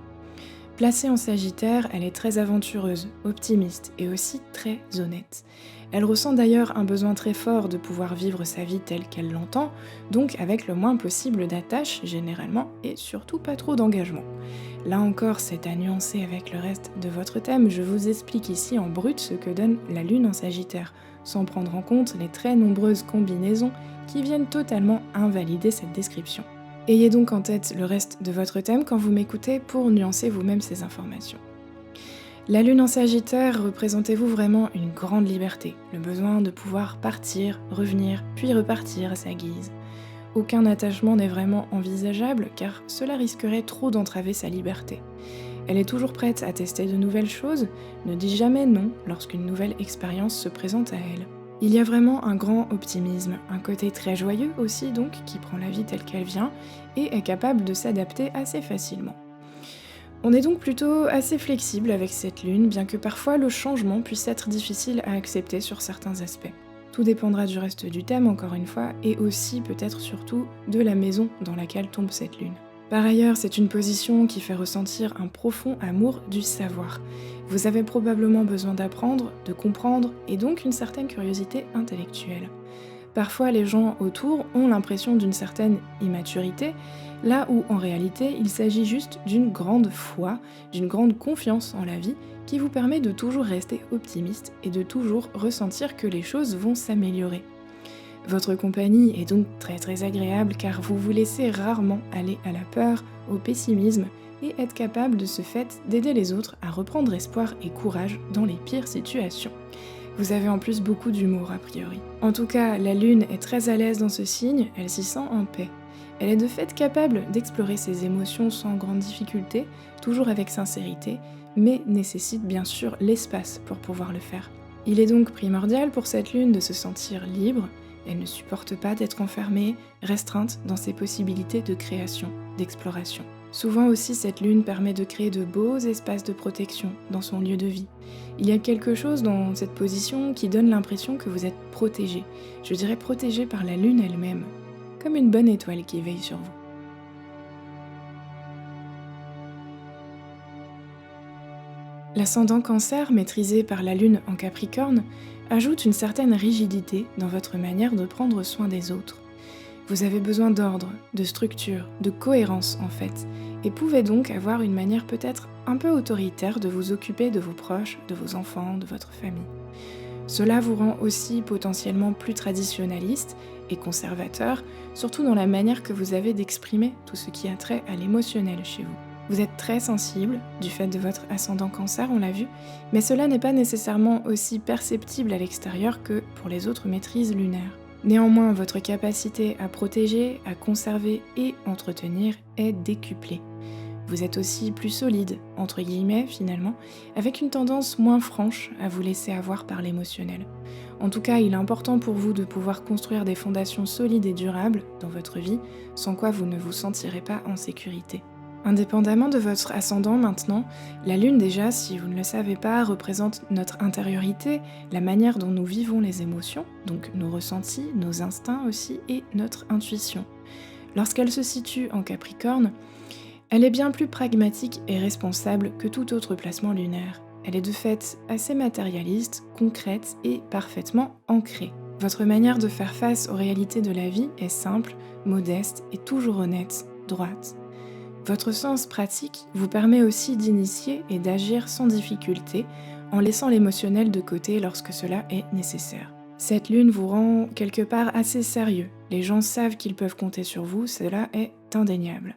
Placée en Sagittaire, elle est très aventureuse, optimiste et aussi très honnête. Elle ressent d'ailleurs un besoin très fort de pouvoir vivre sa vie telle qu'elle l'entend, donc avec le moins possible d'attaches généralement et surtout pas trop d'engagement. Là encore, c'est à nuancer avec le reste de votre thème, je vous explique ici en brut ce que donne la lune en Sagittaire, sans prendre en compte les très nombreuses combinaisons qui viennent totalement invalider cette description. Ayez donc en tête le reste de votre thème quand vous m'écoutez pour nuancer vous-même ces informations. La lune en Sagittaire, représentez-vous vraiment une grande liberté, le besoin de pouvoir partir, revenir, puis repartir à sa guise. Aucun attachement n'est vraiment envisageable car cela risquerait trop d'entraver sa liberté. Elle est toujours prête à tester de nouvelles choses, ne dit jamais non lorsqu'une nouvelle expérience se présente à elle. Il y a vraiment un grand optimisme, un côté très joyeux aussi donc, qui prend la vie telle qu'elle vient et est capable de s'adapter assez facilement. On est donc plutôt assez flexible avec cette lune, bien que parfois le changement puisse être difficile à accepter sur certains aspects. Tout dépendra du reste du thème encore une fois, et aussi peut-être surtout de la maison dans laquelle tombe cette lune. Par ailleurs, c'est une position qui fait ressentir un profond amour du savoir. Vous avez probablement besoin d'apprendre, de comprendre, et donc une certaine curiosité intellectuelle. Parfois, les gens autour ont l'impression d'une certaine immaturité, là où en réalité, il s'agit juste d'une grande foi, d'une grande confiance en la vie qui vous permet de toujours rester optimiste et de toujours ressentir que les choses vont s'améliorer. Votre compagnie est donc très très agréable car vous vous laissez rarement aller à la peur, au pessimisme et êtes capable de ce fait d'aider les autres à reprendre espoir et courage dans les pires situations. Vous avez en plus beaucoup d'humour a priori. En tout cas, la Lune est très à l'aise dans ce signe, elle s'y sent en paix. Elle est de fait capable d'explorer ses émotions sans grande difficulté, toujours avec sincérité, mais nécessite bien sûr l'espace pour pouvoir le faire. Il est donc primordial pour cette Lune de se sentir libre, elle ne supporte pas d'être enfermée, restreinte dans ses possibilités de création, d'exploration. Souvent aussi, cette lune permet de créer de beaux espaces de protection dans son lieu de vie. Il y a quelque chose dans cette position qui donne l'impression que vous êtes protégé. Je dirais protégé par la lune elle-même, comme une bonne étoile qui veille sur vous. L'ascendant Cancer, maîtrisé par la lune en Capricorne, ajoute une certaine rigidité dans votre manière de prendre soin des autres. Vous avez besoin d'ordre, de structure, de cohérence en fait, et pouvez donc avoir une manière peut-être un peu autoritaire de vous occuper de vos proches, de vos enfants, de votre famille. Cela vous rend aussi potentiellement plus traditionnaliste et conservateur, surtout dans la manière que vous avez d'exprimer tout ce qui a trait à l'émotionnel chez vous. Vous êtes très sensible, du fait de votre ascendant Cancer, on l'a vu, mais cela n'est pas nécessairement aussi perceptible à l'extérieur que pour les autres maîtrises lunaires. Néanmoins, votre capacité à protéger, à conserver et entretenir est décuplée. Vous êtes aussi plus solide, entre guillemets finalement, avec une tendance moins franche à vous laisser avoir par l'émotionnel. En tout cas, il est important pour vous de pouvoir construire des fondations solides et durables dans votre vie, sans quoi vous ne vous sentirez pas en sécurité. Indépendamment de votre ascendant maintenant, la Lune déjà, si vous ne le savez pas, représente notre intériorité, la manière dont nous vivons les émotions, donc nos ressentis, nos instincts aussi, et notre intuition. Lorsqu'elle se situe en Capricorne, elle est bien plus pragmatique et responsable que tout autre placement lunaire. Elle est de fait assez matérialiste, concrète et parfaitement ancrée. Votre manière de faire face aux réalités de la vie est simple, modeste et toujours honnête, droite. Votre sens pratique vous permet aussi d'initier et d'agir sans difficulté en laissant l'émotionnel de côté lorsque cela est nécessaire. Cette lune vous rend quelque part assez sérieux. Les gens savent qu'ils peuvent compter sur vous, cela est indéniable.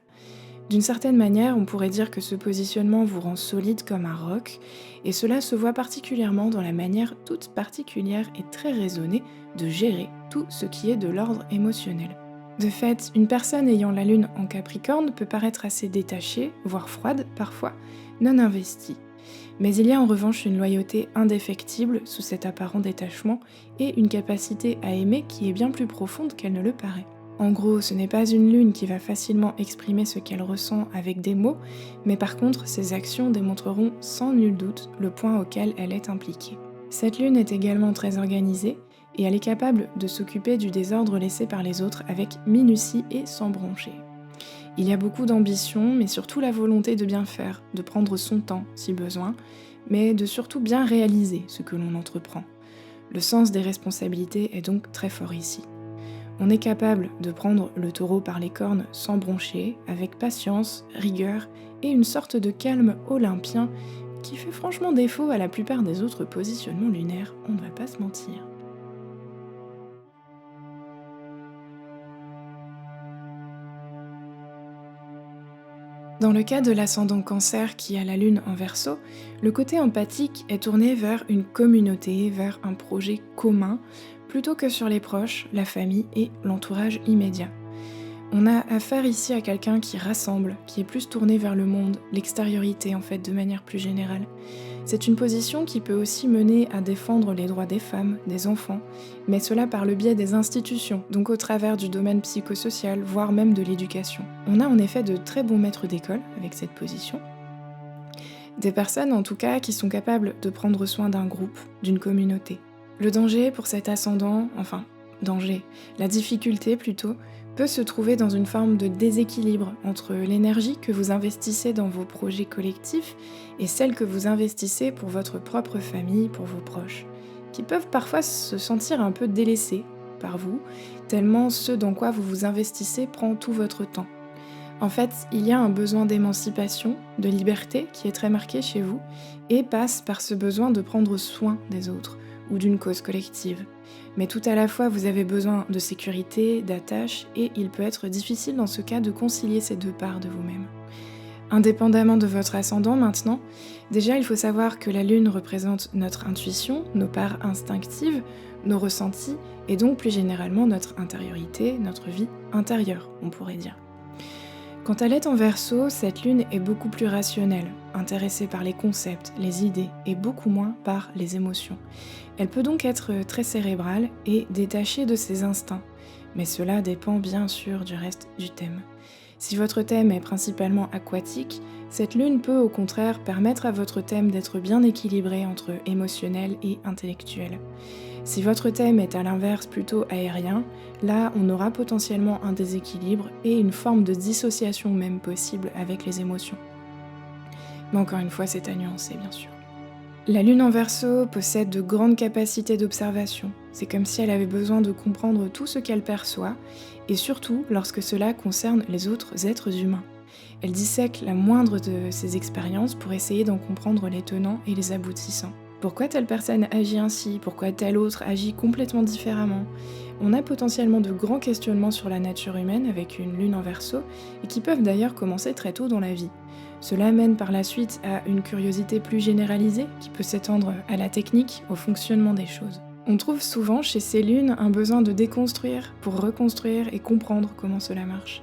D'une certaine manière, on pourrait dire que ce positionnement vous rend solide comme un roc, et cela se voit particulièrement dans la manière toute particulière et très raisonnée de gérer tout ce qui est de l'ordre émotionnel. De fait, une personne ayant la lune en Capricorne peut paraître assez détachée, voire froide parfois, non investie. Mais il y a en revanche une loyauté indéfectible sous cet apparent détachement et une capacité à aimer qui est bien plus profonde qu'elle ne le paraît. En gros, ce n'est pas une lune qui va facilement exprimer ce qu'elle ressent avec des mots, mais par contre, ses actions démontreront sans nul doute le point auquel elle est impliquée. Cette lune est également très organisée, et elle est capable de s'occuper du désordre laissé par les autres avec minutie et sans broncher. Il y a beaucoup d'ambition, mais surtout la volonté de bien faire, de prendre son temps si besoin, mais de surtout bien réaliser ce que l'on entreprend. Le sens des responsabilités est donc très fort ici. On est capable de prendre le taureau par les cornes sans broncher, avec patience, rigueur et une sorte de calme olympien qui fait franchement défaut à la plupart des autres positionnements lunaires, on ne va pas se mentir. Dans le cas de l'ascendant Cancer qui a la lune en Verseau, le côté empathique est tourné vers une communauté, vers un projet commun, plutôt que sur les proches, la famille et l'entourage immédiat. On a affaire ici à quelqu'un qui rassemble, qui est plus tourné vers le monde, l'extériorité en fait de manière plus générale. C'est une position qui peut aussi mener à défendre les droits des femmes, des enfants, mais cela par le biais des institutions, donc au travers du domaine psychosocial, voire même de l'éducation. On a en effet de très bons maîtres d'école avec cette position. Des personnes en tout cas qui sont capables de prendre soin d'un groupe, d'une communauté. Le danger pour cet ascendant, la difficulté plutôt, peut se trouver dans une forme de déséquilibre entre l'énergie que vous investissez dans vos projets collectifs et celle que vous investissez pour votre propre famille, pour vos proches, qui peuvent parfois se sentir un peu délaissés par vous, tellement ce dans quoi vous vous investissez prend tout votre temps. En fait, il y a un besoin d'émancipation, de liberté qui est très marqué chez vous et passe par ce besoin de prendre soin des autres ou d'une cause collective. Mais tout à la fois, vous avez besoin de sécurité, d'attache et il peut être difficile dans ce cas de concilier ces deux parts de vous-même. Indépendamment de votre ascendant maintenant, déjà il faut savoir que la lune représente notre intuition, nos parts instinctives, nos ressentis et donc plus généralement notre intériorité, notre vie intérieure, on pourrait dire. Quand elle est en Verseau, cette lune est beaucoup plus rationnelle, intéressée par les concepts, les idées et beaucoup moins par les émotions. Elle peut donc être très cérébrale et détachée de ses instincts, mais cela dépend bien sûr du reste du thème. Si votre thème est principalement aquatique, cette lune peut au contraire permettre à votre thème d'être bien équilibré entre émotionnel et intellectuel. Si votre thème est à l'inverse plutôt aérien, là on aura potentiellement un déséquilibre et une forme de dissociation même possible avec les émotions. Mais encore une fois, c'est à nuancer bien sûr. La lune en Verseau possède de grandes capacités d'observation. C'est comme si elle avait besoin de comprendre tout ce qu'elle perçoit, et surtout lorsque cela concerne les autres êtres humains. Elle dissèque la moindre de ses expériences pour essayer d'en comprendre les tenants et les aboutissants. Pourquoi telle personne agit ainsi? Pourquoi telle autre agit complètement différemment? On a potentiellement de grands questionnements sur la nature humaine avec une lune en Verseau, et qui peuvent d'ailleurs commencer très tôt dans la vie. Cela mène par la suite à une curiosité plus généralisée qui peut s'étendre à la technique, au fonctionnement des choses. On trouve souvent chez ces lunes un besoin de déconstruire pour reconstruire et comprendre comment cela marche.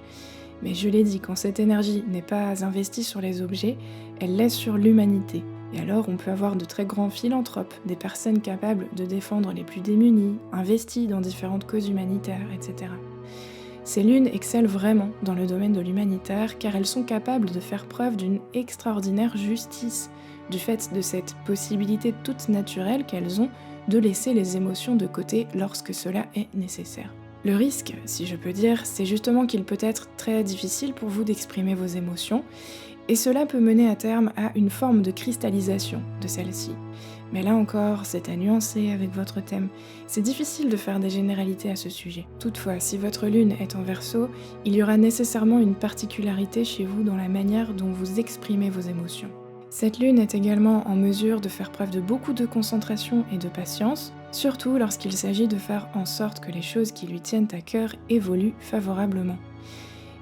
Mais je l'ai dit, quand cette énergie n'est pas investie sur les objets, elle laisse sur l'humanité. Et alors on peut avoir de très grands philanthropes, des personnes capables de défendre les plus démunis, investies dans différentes causes humanitaires, etc. Ces lunes excellent vraiment dans le domaine de l'humanitaire car elles sont capables de faire preuve d'une extraordinaire justice, du fait de cette possibilité toute naturelle qu'elles ont de laisser les émotions de côté lorsque cela est nécessaire. Le risque, si je peux dire, c'est justement qu'il peut être très difficile pour vous d'exprimer vos émotions, et cela peut mener à terme à une forme de cristallisation de celles-ci. Mais là encore, c'est à nuancer avec votre thème. C'est difficile de faire des généralités à ce sujet. Toutefois, si votre lune est en Verseau, il y aura nécessairement une particularité chez vous dans la manière dont vous exprimez vos émotions. Cette lune est également en mesure de faire preuve de beaucoup de concentration et de patience, surtout lorsqu'il s'agit de faire en sorte que les choses qui lui tiennent à cœur évoluent favorablement.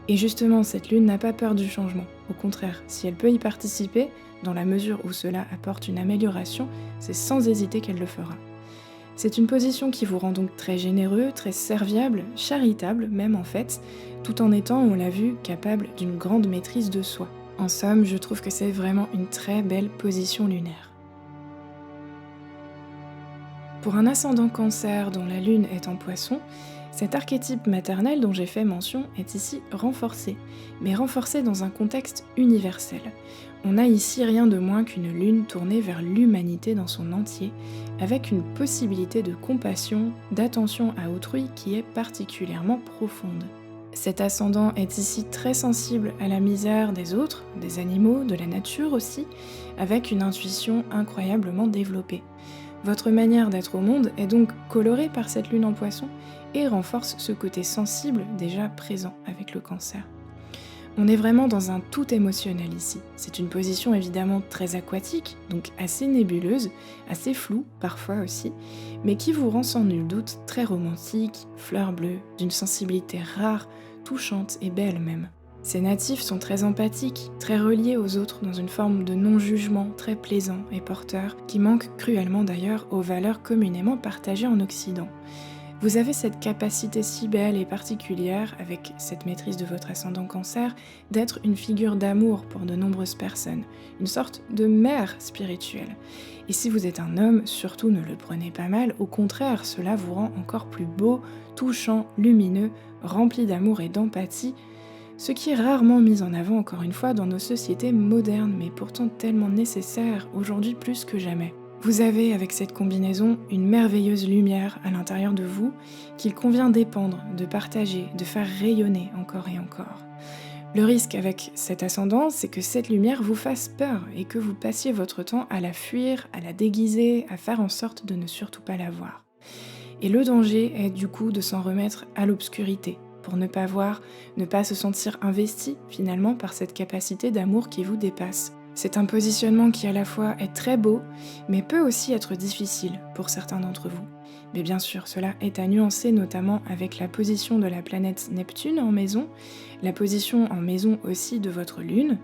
Et justement, cette lune n'a pas peur du changement. Au contraire, si elle peut y participer, dans la mesure où cela apporte une amélioration, c'est sans hésiter qu'elle le fera. C'est une position qui vous rend donc très généreux, très serviable, charitable même en fait, tout en étant, on l'a vu, capable d'une grande maîtrise de soi. En somme, je trouve que c'est vraiment une très belle position lunaire. Pour un ascendant Cancer dont la lune est en Poisson, cet archétype maternel dont j'ai fait mention est ici renforcé, mais renforcé dans un contexte universel. On a ici rien de moins qu'une lune tournée vers l'humanité dans son entier, avec une possibilité de compassion, d'attention à autrui qui est particulièrement profonde. Cet ascendant est ici très sensible à la misère des autres, des animaux, de la nature aussi, avec une intuition incroyablement développée. Votre manière d'être au monde est donc colorée par cette lune en Poisson et renforce ce côté sensible déjà présent avec le Cancer. On est vraiment dans un tout émotionnel ici. C'est une position évidemment très aquatique, donc assez nébuleuse, assez floue parfois aussi, mais qui vous rend sans nul doute très romantique, fleur bleue, d'une sensibilité rare, touchante et belle même. Ces natifs sont très empathiques, très reliés aux autres dans une forme de non-jugement très plaisant et porteur, qui manque cruellement d'ailleurs aux valeurs communément partagées en Occident. Vous avez cette capacité si belle et particulière, avec cette maîtrise de votre ascendant Cancer, d'être une figure d'amour pour de nombreuses personnes, une sorte de mère spirituelle. Et si vous êtes un homme, surtout ne le prenez pas mal, au contraire, cela vous rend encore plus beau, touchant, lumineux, rempli d'amour et d'empathie, ce qui est rarement mis en avant encore une fois dans nos sociétés modernes, mais pourtant tellement nécessaire aujourd'hui plus que jamais. Vous avez avec cette combinaison une merveilleuse lumière à l'intérieur de vous qu'il convient d'épandre, de partager, de faire rayonner encore et encore. Le risque avec cet ascendant, c'est que cette lumière vous fasse peur et que vous passiez votre temps à la fuir, à la déguiser, à faire en sorte de ne surtout pas la voir. Et le danger est du coup de s'en remettre à l'obscurité, pour ne pas voir, ne pas se sentir investi finalement par cette capacité d'amour qui vous dépasse. C'est un positionnement qui à la fois est très beau, mais peut aussi être difficile pour certains d'entre vous. Mais bien sûr, cela est à nuancer notamment avec la position de la planète Neptune en maison, la position en maison aussi de votre lune,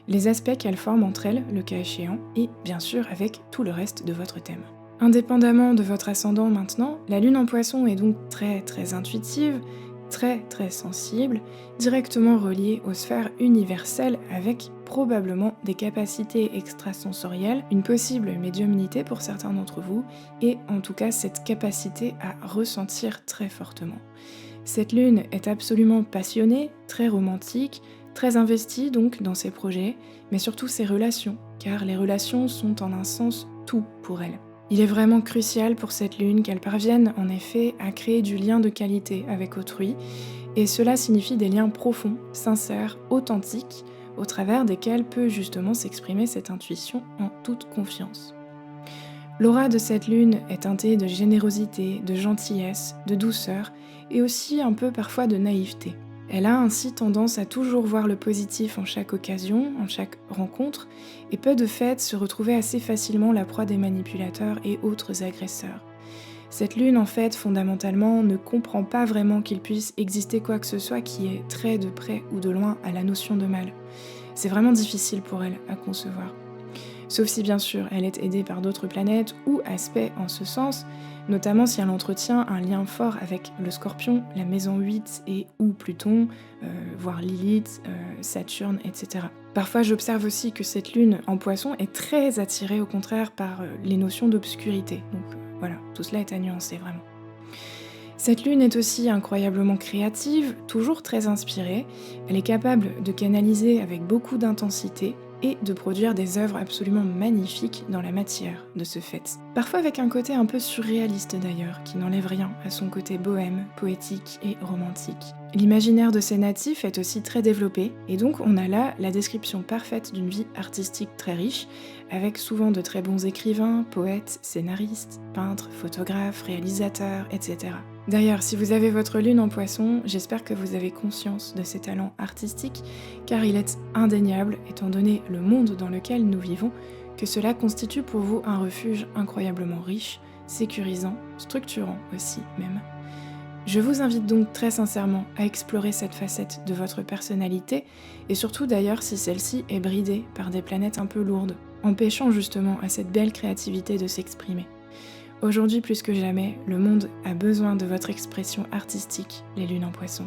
les aspects qu'elles forment entre elles, le cas échéant, et bien sûr avec tout le reste de votre thème. Indépendamment de votre ascendant maintenant, la lune en poisson est donc très intuitive, très sensible, directement reliée aux sphères universelles avec probablement des capacités extrasensorielles, une possible médiumnité pour certains d'entre vous, et en tout cas cette capacité à ressentir très fortement. Cette lune est absolument passionnée, très romantique, très investie donc dans ses projets, mais surtout ses relations, car les relations sont en un sens tout pour elle. Il est vraiment crucial pour cette lune qu'elle parvienne en effet à créer du lien de qualité avec autrui, et cela signifie des liens profonds, sincères, authentiques, au travers desquels peut justement s'exprimer cette intuition en toute confiance. L'aura de cette lune est teintée de générosité, de gentillesse, de douceur, et aussi un peu parfois de naïveté. Elle a ainsi tendance à toujours voir le positif en chaque occasion, en chaque rencontre, et peut de fait se retrouver assez facilement la proie des manipulateurs et autres agresseurs. Cette lune, en fait, fondamentalement, ne comprend pas vraiment qu'il puisse exister quoi que ce soit qui est trait de près ou de loin à la notion de mal. C'est vraiment difficile pour elle à concevoir. Sauf si bien sûr elle est aidée par d'autres planètes ou aspects en ce sens, notamment si elle entretient un lien fort avec le Scorpion, la maison 8 et ou Pluton, voire Lilith, Saturne, etc. Parfois j'observe aussi que cette lune en poisson est très attirée au contraire par les notions d'obscurité, donc voilà, tout cela est à nuancer vraiment. Cette lune est aussi incroyablement créative, toujours très inspirée, elle est capable de canaliser avec beaucoup d'intensité et de produire des œuvres absolument magnifiques dans la matière de ce fait. Parfois avec un côté un peu surréaliste d'ailleurs, qui n'enlève rien à son côté bohème, poétique et romantique. L'imaginaire de ces natifs est aussi très développé, et donc on a là la description parfaite d'une vie artistique très riche, avec souvent de très bons écrivains, poètes, scénaristes, peintres, photographes, réalisateurs, etc. D'ailleurs, si vous avez votre lune en poisson, j'espère que vous avez conscience de ces talents artistiques, car il est indéniable, étant donné le monde dans lequel nous vivons, que cela constitue pour vous un refuge incroyablement riche, sécurisant, structurant aussi même. Je vous invite donc très sincèrement à explorer cette facette de votre personnalité, et surtout d'ailleurs si celle-ci est bridée par des planètes un peu lourdes, empêchant justement à cette belle créativité de s'exprimer. Aujourd'hui plus que jamais, le monde a besoin de votre expression artistique, les lunes en poisson.